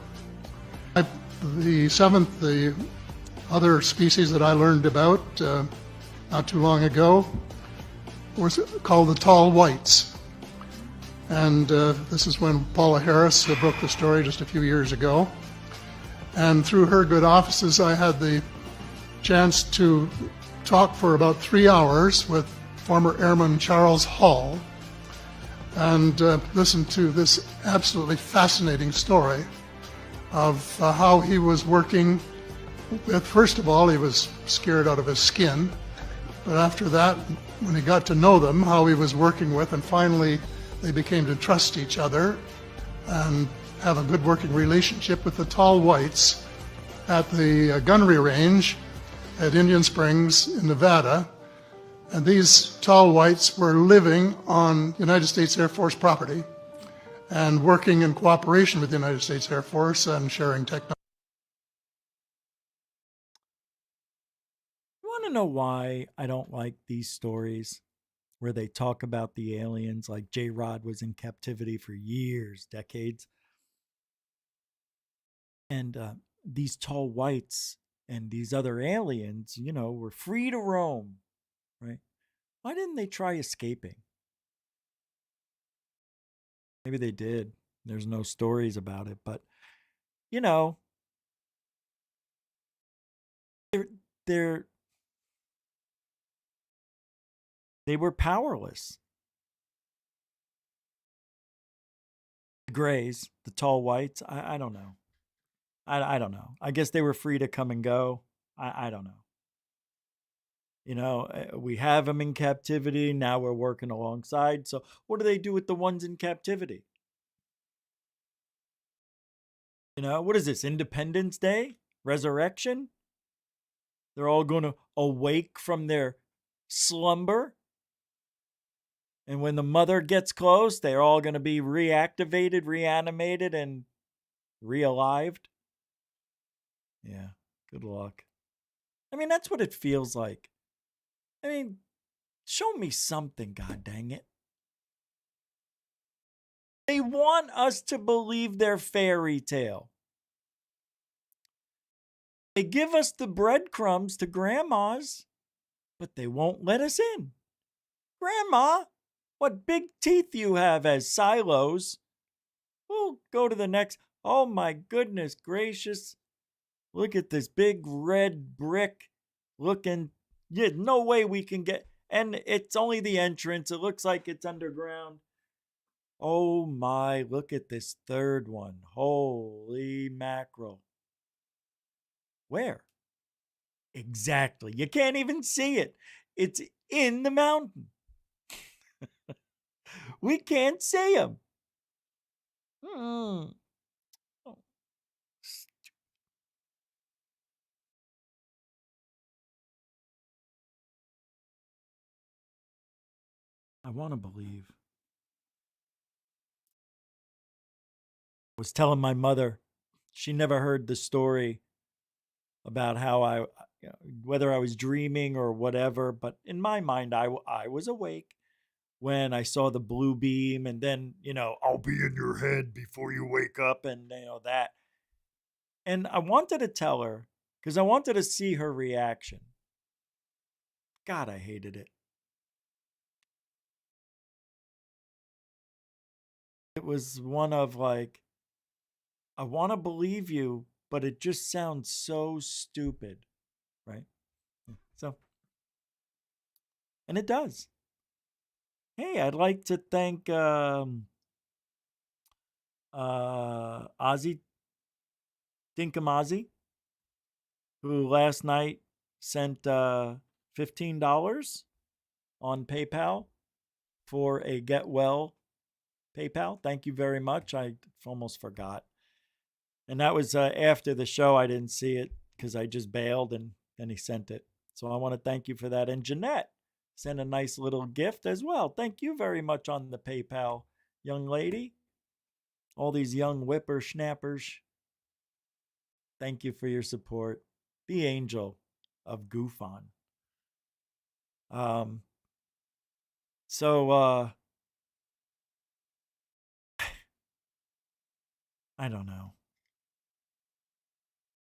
The other species that I learned about not too long ago was called the tall whites. And this is when Paula Harris broke the story just a few years ago. And through her good offices, I had the chance to talk for about 3 hours with former Airman Charles Hall and listen to this absolutely fascinating story of how he was working with, first of all, he was scared out of his skin, but after that, when he got to know them, how he was working with, and finally they became to trust each other and have a good working relationship with the tall whites at the gunnery range at Indian Springs in Nevada. And these tall whites were living on United States Air Force property and working in cooperation with the United States Air Force and sharing technology. You want to know why I don't like these stories where they talk about the aliens, like J-Rod was in captivity for years, decades? And these tall whites and these other aliens, were free to roam, right? Why didn't they try escaping? Maybe they did. There's no stories about it, but they were powerless. The grays, the tall whites, I don't know. I don't know. I guess they were free to come and go. I don't know. We have them in captivity. Now we're working alongside. So what do they do with the ones in captivity? What is this? Independence Day? Resurrection? They're all going to awake from their slumber. And when the mother gets close, they're all going to be reactivated, reanimated, and realived. Yeah, good luck. I mean, that's what it feels like. I mean, show me something, god dang it. They want us to believe their fairy tale. They give us the breadcrumbs to grandmas, but they won't let us in. Grandma, what big teeth you have as silos. We'll go to the next. Oh my goodness gracious. Look at this big red brick looking. Yeah, no way we can get. And it's only the entrance. It looks like it's underground. Oh my, look at this third one. Holy mackerel. Where? Exactly. You can't even see it. It's in the mountain. We can't see them. Oh. I want to believe. I was telling my mother, she never heard the story about how whether I was dreaming or whatever, but in my mind, I was awake when I saw the blue beam, and then, I'll be in your head before you wake up, and that. And I wanted to tell her because I wanted to see her reaction. God, I hated it. It was one of like, I want to believe you, but it just sounds so stupid, right? So, and it does. Hey, I'd like to thank Ozzy Dinkamazi, who last night sent $15 on PayPal for a get well PayPal. Thank you very much. I almost forgot. And that was after the show. I didn't see it because I just bailed, and then he sent it. So I want to thank you for that. And Jeanette sent a nice little gift as well. Thank you very much on the PayPal, young lady. All these young whippersnappers. Thank you for your support. The angel of GUFON. I don't know.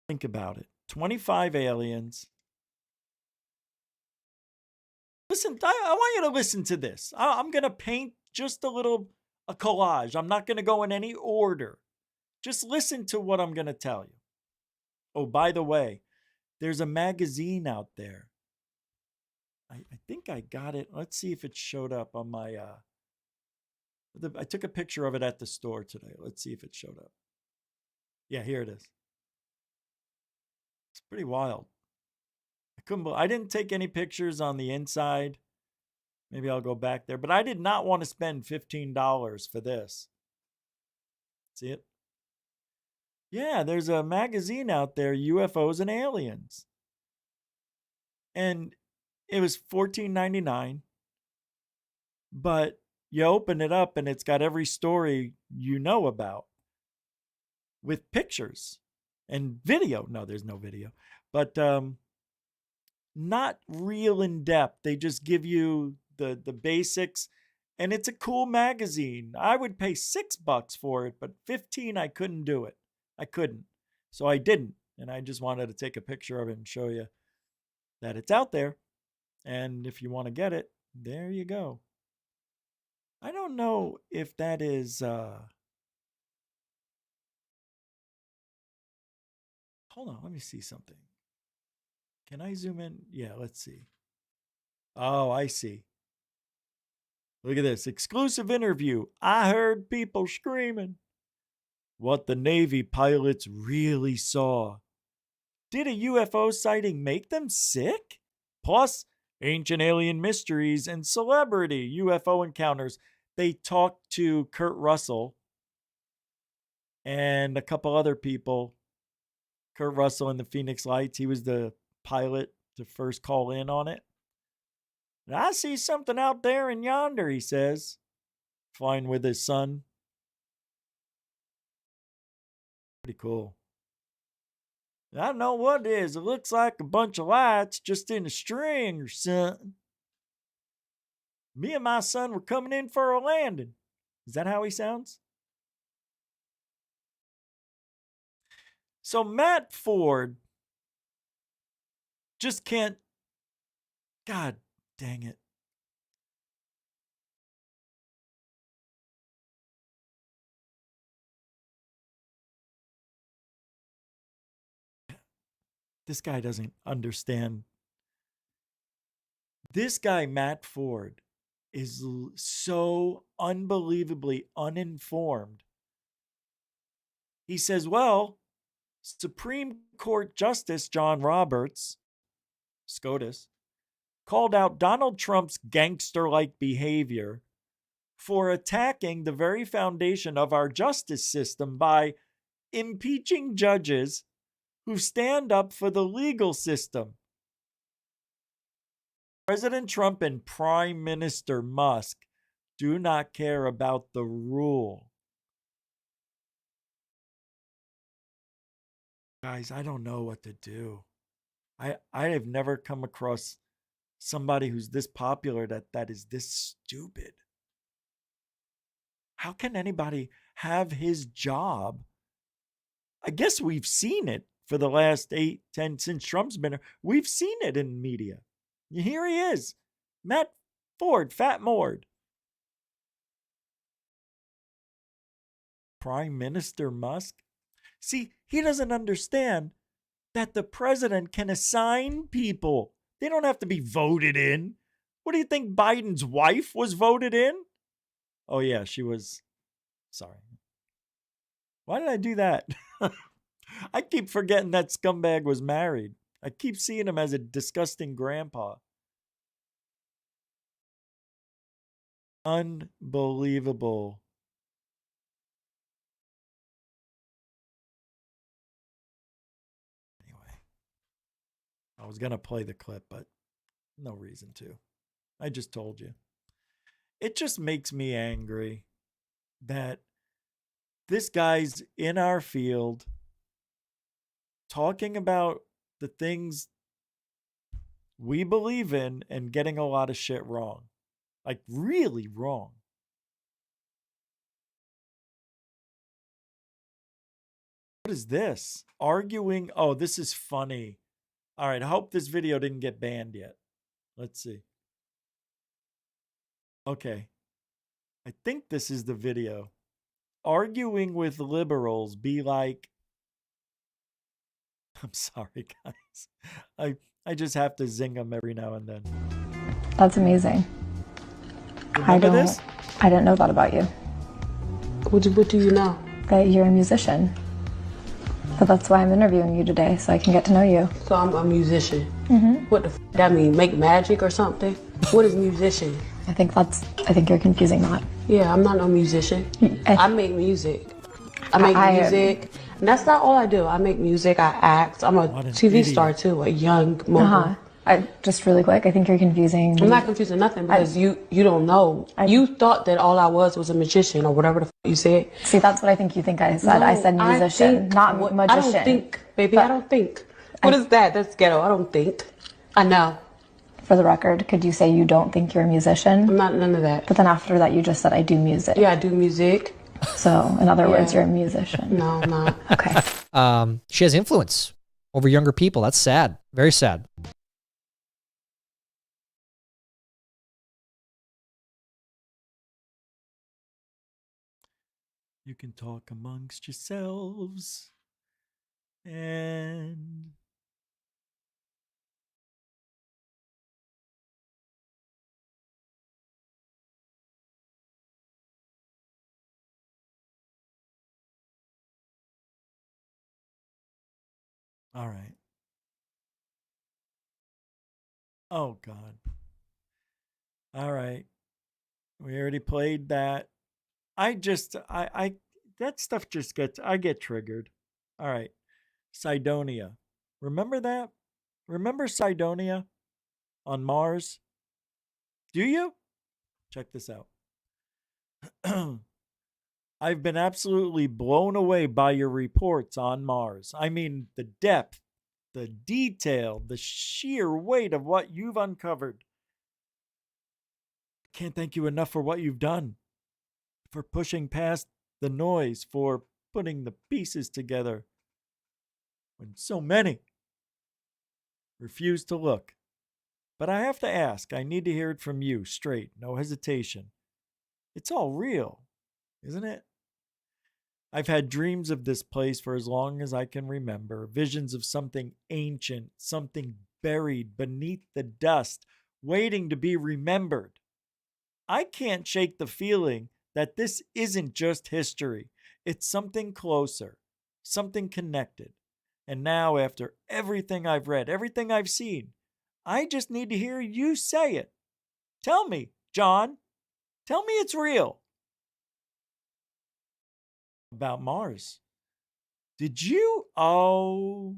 Think about it. 25 aliens. Listen, I want you to listen to this. I'm going to paint just a collage. I'm not going to go in any order. Just listen to what I'm going to tell you. Oh, by the way, there's a magazine out there. I think I got it. Let's see if it showed up on my... I took a picture of it at the store today. Let's see if it showed up. Yeah, here it is. It's pretty wild. I didn't take any pictures on the inside. Maybe I'll go back there. But I did not want to spend $15 for this. See it? Yeah, there's a magazine out there, UFOs and Aliens. And it was $14.99. But you open it up and it's got every story you know about with pictures and video. No, there's no video. But not real in depth. They just give you the basics, and it's a cool magazine. I would pay $6 for it, but $15 I couldn't do it. I couldn't. So I didn't. And I just wanted to take a picture of it and show you that it's out there. And if you want to get it, there you go. I don't know if that is hold on, let me see something. Can I zoom in? Yeah, let's see. Oh, I see. Look at this. Exclusive interview. I heard people screaming. What the Navy pilots really saw. Did a UFO sighting make them sick? Plus, ancient alien mysteries and celebrity UFO encounters. They talked to Kurt Russell and a couple other people. Kurt Russell in the Phoenix Lights. He was the pilot to first call in on it. And I see something out there and yonder, he says, flying with his son. Pretty cool. I don't know what it is. It looks like a bunch of lights just in a string or something. Me and my son were coming in for a landing. Is that how he sounds? So Matt Ford just can't. God dang it. This guy doesn't understand. This guy, Matt Ford, is so unbelievably uninformed. He says, well, Supreme Court Justice John Roberts, SCOTUS, called out Donald Trump's gangster-like behavior for attacking the very foundation of our justice system by impeaching judges who stand up for the legal system. President Trump and Prime Minister Musk do not care about the rule. Guys, I don't know what to do. I have never come across somebody who's this popular that is this stupid. How can anybody have his job? I guess we've seen it for the last 8, 10, since Trump's been here. We've seen it in media. Here he is, Matt Ford, Fat Mord. Prime Minister Musk. See, he doesn't understand that the president can assign people. They don't have to be voted in. What do you think Biden's wife was voted in? Oh, yeah, she was. Sorry. Why did I do that? I keep forgetting that scumbag was married. I keep seeing him as a disgusting grandpa. Unbelievable. Anyway, I was going to play the clip, but no reason to. I just told you. It just makes me angry that this guy's in our field talking about the things we believe in and getting a lot of shit wrong. Like, really wrong. What is this? Arguing? Oh, this is funny. All right, I hope this video didn't get banned yet. Let's see. Okay. I think this is the video. Arguing with liberals be like... I'm sorry, guys. I just have to zing them every now and then. That's amazing. Remember this? I didn't know that about you. What do you know? That you're a musician. But that's why I'm interviewing you today, so I can get to know you. So I'm a musician. Mm-hmm. What the that mean? Make magic or something? What is musician? I think you're confusing that. Yeah, I'm not no musician. I make music. I make music. And that's not all I do. I make music, I act. I'm a TV star too, a young mogul. Just really quick, I think you're confusing. I'm not confusing nothing because you don't know. You thought that all I was a magician or whatever the f you said. See, that's what I think you think I said. No, I said musician, not magician. I don't think, baby, I don't think. What is that? That's ghetto. I don't think. I know. For the record, could you say you don't think you're a musician? I'm not none of that. But then after that, you just said I do music. Yeah, I do music. So, in other words, you're a musician. No, I'm not. Okay. She has influence over younger people. That's sad. Very sad. You can talk amongst yourselves. And... all right. Oh, God. All right. We already played that. That stuff just I get triggered. All right. Cydonia. Remember that? Remember Cydonia on Mars? Do you? Check this out. I've been absolutely blown away by your reports on Mars. I mean, the depth, the detail, the sheer weight of what you've uncovered. can't thank you enough for what you've done, for pushing past the noise, for putting the pieces together when so many refuse to look. But I have to ask, I need to hear it from you, straight, no hesitation. It's all real, isn't it? I've had dreams of this place for as long as I can remember, visions of something ancient, something buried beneath the dust, waiting to be remembered. I can't shake the feeling that this isn't just history. It's something closer, something connected. And now, after everything I've read, everything I've seen, I just need to hear you say it. Tell me, John. Tell me it's real. About Mars. Did you? Oh,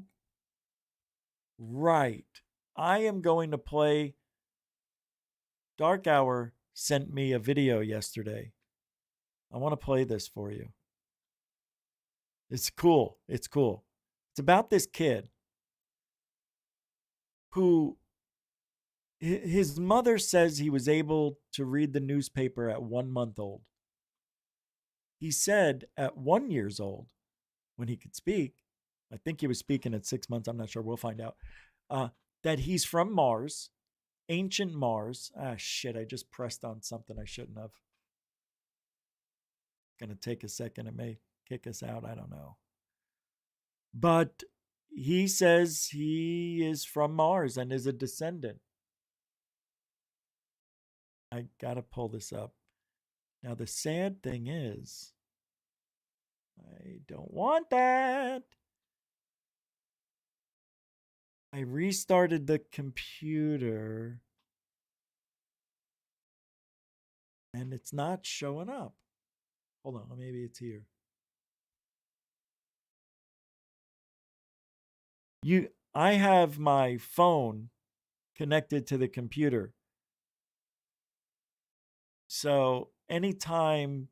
right. I am going to play. Dark Hour sent me a video yesterday. I want to play this for you. It's cool. It's cool. It's about this kid who his mother says he was able to read the newspaper at 1 month old. He said at 1 year old, when he could speak, I think he was speaking at 6 months, I'm not sure, we'll find out, that he's from Mars, ancient Mars. Ah, shit, I just pressed on something I shouldn't have. Gonna take a second, it may kick us out, I don't know. But he says he is from Mars and is a descendant. I gotta pull this up. Now, the sad thing is, I don't want that. I restarted the computer and it's not showing up. Hold on, maybe it's here. I have my phone connected to the computer. So anytime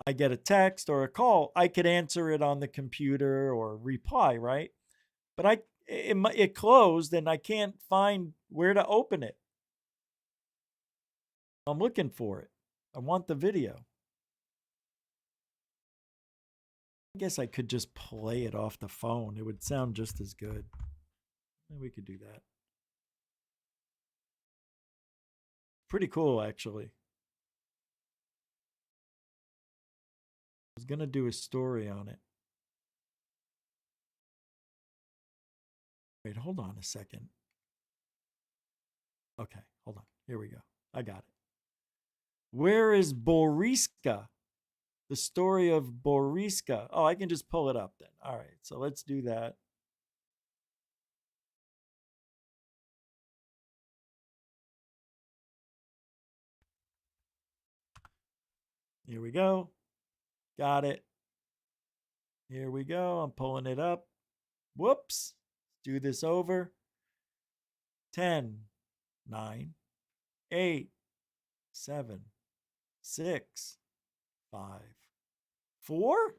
I get a text or a call, I could answer it on the computer or reply, right? But it closed and I can't find where to open it. I'm looking for it. I want the video. I guess I could just play it off the phone. It would sound just as good. We could do that. Pretty cool, actually. I was going to do a story on it. Wait, hold on a second. Okay, hold on. Here we go. I got it. Where is Borisa? The story of Borisa. Oh, I can just pull it up then. All right, so let's do that. Here we go. Got it. Here we go. I'm pulling it up. Whoops. Do this over. 10, 9, 8, 7, 6, 5, 4,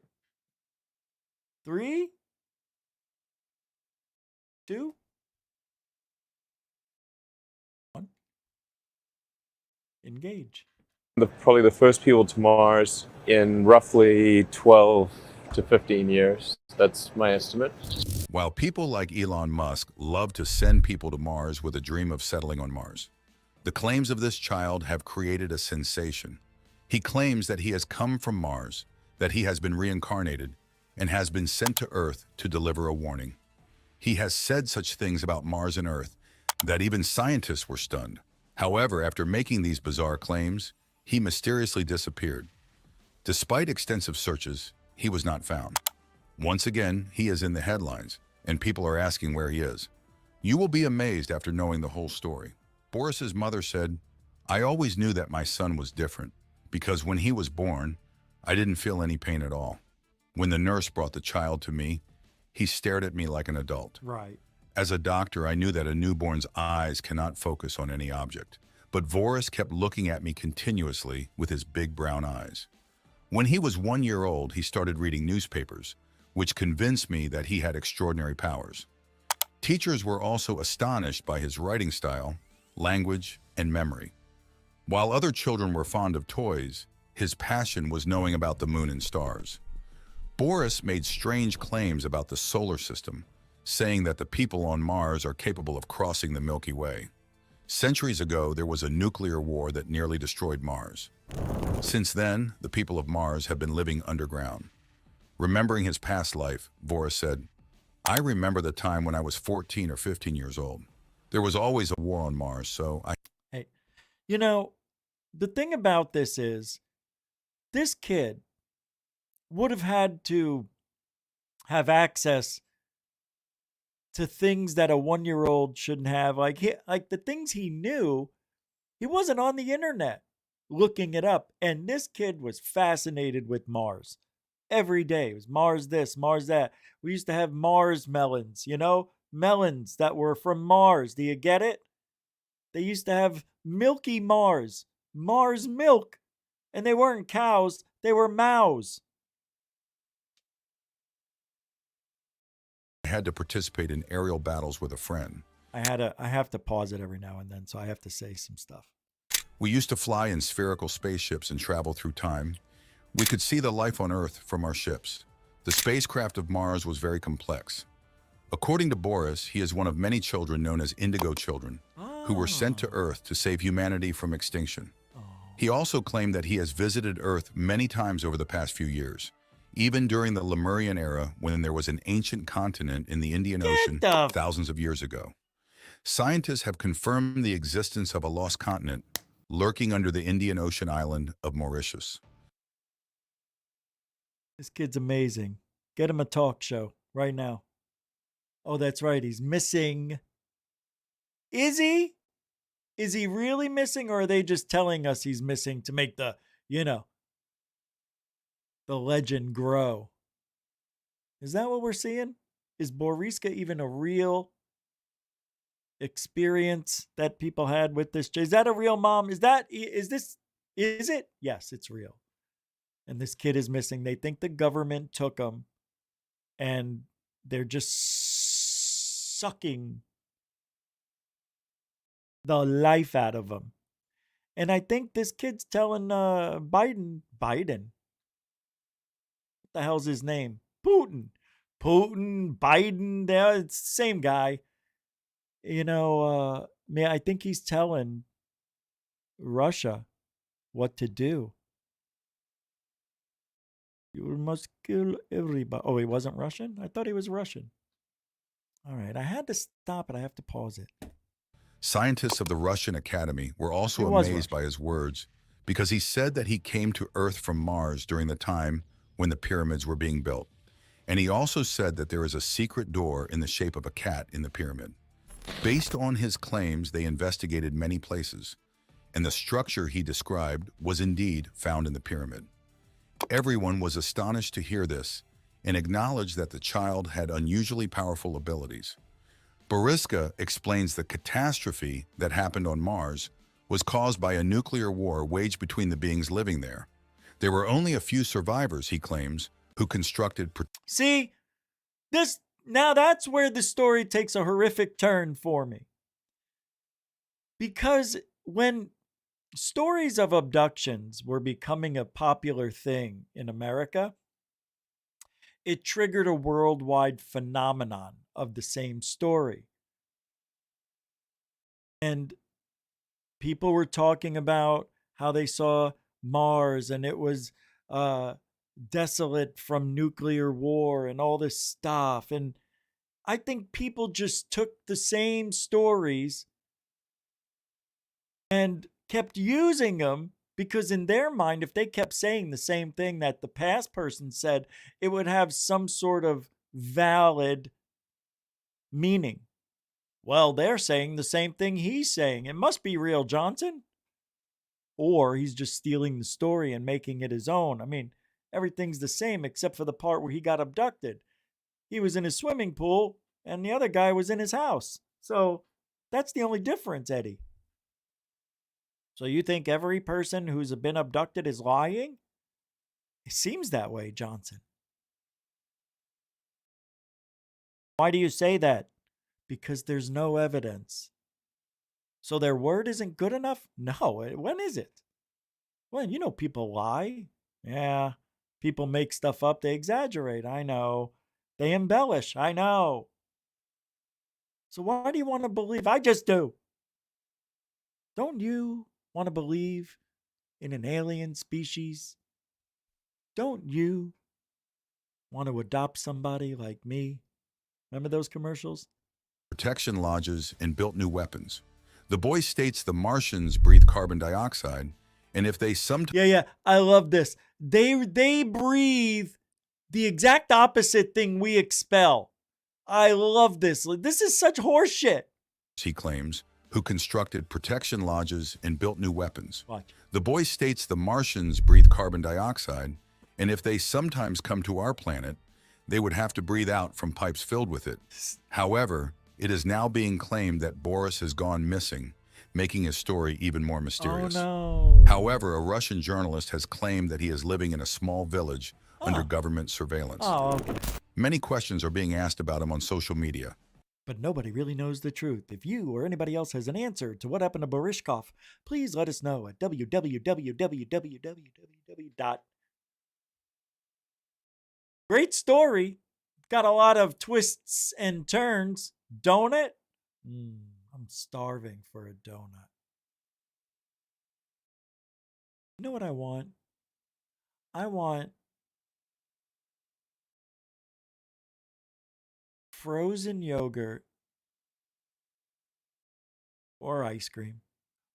3, 2, 1. Engage. Probably the first people to Mars in roughly 12 to 15 years. That's my estimate. While people like Elon Musk love to send people to Mars with a dream of settling on Mars, the claims of this child have created a sensation. He claims that he has come from Mars, that he has been reincarnated, and has been sent to Earth to deliver a warning. He has said such things about Mars and Earth that even scientists were stunned. However, after making these bizarre claims, he mysteriously disappeared. Despite extensive searches, he was not found. Once again, he is in the headlines, and people are asking where he is. You will be amazed after knowing the whole story. Boris's mother said, "I always knew that my son was different, because when he was born, I didn't feel any pain at all. When the nurse brought the child to me, he stared at me like an adult. Right. As a doctor, I knew that a newborn's eyes cannot focus on any object. But Boris kept looking at me continuously with his big brown eyes. When he was 1 year old, he started reading newspapers, which convinced me that he had extraordinary powers. Teachers were also astonished by his writing style, language, and memory. While other children were fond of toys, his passion was knowing about the moon and stars. Boris made strange claims about the solar system, saying that the people on Mars are capable of crossing the Milky Way. Centuries ago, there was a nuclear war that nearly destroyed Mars. Since then, the people of Mars have been living underground. Remembering his past life, Boris said, "I remember the time when I was 14 or 15 years old. There was always a war on Mars, so I..." Hey, you know, the thing about this is, this kid would have had to have access to things that a 1-year-old shouldn't have. Like the things he knew, he wasn't on the internet looking it up. And this kid was fascinated with Mars. Every day it was Mars this, Mars that. We used to have Mars melons, melons that were from Mars. Do you get it? They used to have Milky Mars, Mars milk. And they weren't cows, they were mows. I had to participate in aerial battles with a friend. I have to pause it every now and then, so I have to say some stuff. We used to fly in spherical spaceships and travel through time. We could see the life on Earth from our ships. The spacecraft of Mars was very complex. According to Boris, he is one of many children known as indigo children, who were sent to Earth to save humanity from extinction. He also claimed that he has visited Earth many times over the past few years, even during the Lemurian era when there was an ancient continent in the Indian Ocean thousands of years ago. Scientists have confirmed the existence of a lost continent lurking under the Indian Ocean island of Mauritius. This kid's amazing. Get him a talk show right now. Oh, that's right. He's missing. Is he? Is he really missing, or are they just telling us he's missing to make the legend grow? Is that what we're seeing? Is Borisa even a real experience that people had with this? Is that a real mom? Is it? Yes, it's real. And this kid is missing. They think the government took him and they're just sucking the life out of him. And I think this kid's telling Biden, what the hell's his name? Putin, Biden, it's the same guy. I think he's telling Russia what to do. You must kill everybody. Oh, he wasn't Russian? I thought he was Russian. All right, I had to stop it. I have to pause it. Scientists of the Russian Academy were also amazed by his words because he said that he came to Earth from Mars during the time when the pyramids were being built. And he also said that there is a secret door in the shape of a cat in the pyramid. Based on his claims, they investigated many places, and the structure he described was indeed found in the pyramid. Everyone was astonished to hear this and acknowledged that the child had unusually powerful abilities. Borisa explains the catastrophe that happened on Mars was caused by a nuclear war waged between the beings living there. There were only a few survivors, he claims, who constructed... See, now that's where the story takes a horrific turn for me. Because when stories of abductions were becoming a popular thing in America, it triggered a worldwide phenomenon of the same story. And people were talking about how they saw Mars and it was desolate from nuclear war and all this stuff. And I think people just took the same stories and kept using them because in their mind, if they kept saying the same thing that the past person said, it would have some sort of valid meaning. Well, they're saying the same thing he's saying. It must be real, Johnson. Or he's just stealing the story and making it his own. I mean, everything's the same except for the part where he got abducted. He was in his swimming pool and the other guy was in his house. So that's the only difference, Eddie. So you think every person who's been abducted is lying? It seems that way, Johnson. Why do you say that? Because there's no evidence. So their word isn't good enough? No. When is it? Well, people lie. Yeah. People make stuff up. They exaggerate. I know. They embellish. I know. So why do you want to believe? I just do. Don't you want to believe in an alien species? Don't you want to adopt somebody like me? Remember those commercials? Protection lodges and built new weapons. The boy states the Martians breathe carbon dioxide, and if they sometimes... Yeah, I love this. They breathe the exact opposite thing we expel. I love this. This is such horseshit. He claims, who constructed protection lodges and built new weapons. Watch. The boy states the Martians breathe carbon dioxide, and if they sometimes come to our planet, they would have to breathe out from pipes filled with it. However, it is now being claimed that Boris has gone missing, making his story even more mysterious. Oh, no. However, a Russian journalist has claimed that he is living in a small village under government surveillance. Oh, okay. Many questions are being asked about him on social media. But nobody really knows the truth. If you or anybody else has an answer to what happened to Borishkov, please let us know at www. Great story. Got a lot of twists and turns, don't it? I'm starving for a donut. You know what I want? I want frozen yogurt or ice cream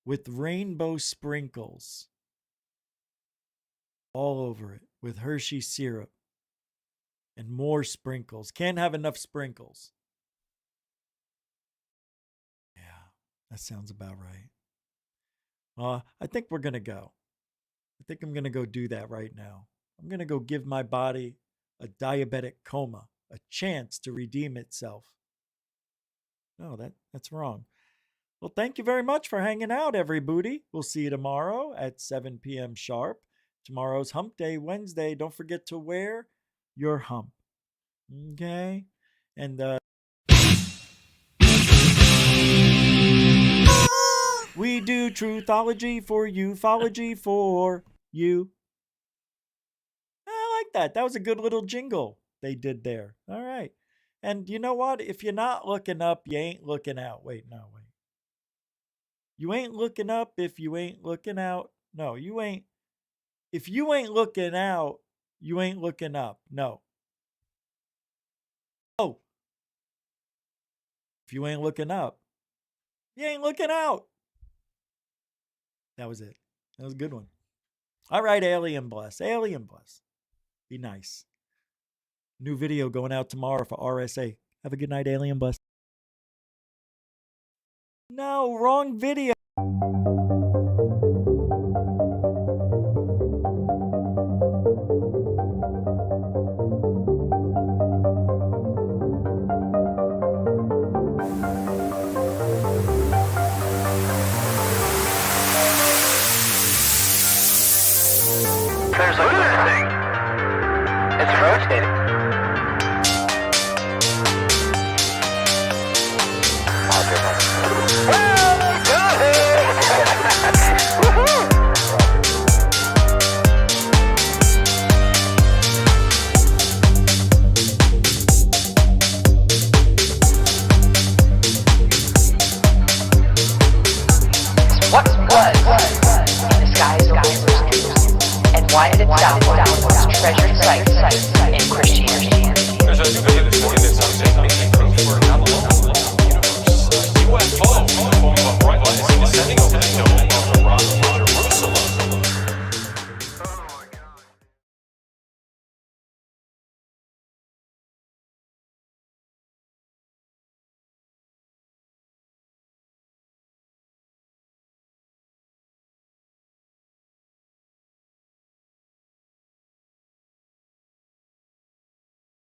with rainbow sprinkles all over it with Hershey syrup and more sprinkles. Can't have enough sprinkles. Yeah, that sounds about right. I think we're going to go. I think I'm going to go do that right now. I'm going to go give my body a diabetic coma, a chance to redeem itself. No, that's wrong. Well, thank you very much for hanging out, everybody. We'll see you tomorrow at 7 p.m. sharp. Tomorrow's Hump Day, Wednesday. Don't forget to wear your hump. Okay? And we do truthology for ufology for you. I like that. That was a good little jingle they did there. All right. And you know what? If you're not looking up, you ain't looking out. Wait. You ain't looking up if you ain't looking out. No, you ain't. If you ain't looking out, you ain't looking up. No. Oh. If you ain't looking up, you ain't looking out. That was it. That was a good one. All right, Alien Bless. Alien Bless. Be nice. New video going out tomorrow for RSA. Have a good night, Alien Bless. No, wrong video. There's a good thing. It's rotating. What was in the skies of mysteries, and why did it sound one of the most treasured sites in Christianity? There's a new video that's making proof for UFO, descending over the dome of Jerusalem.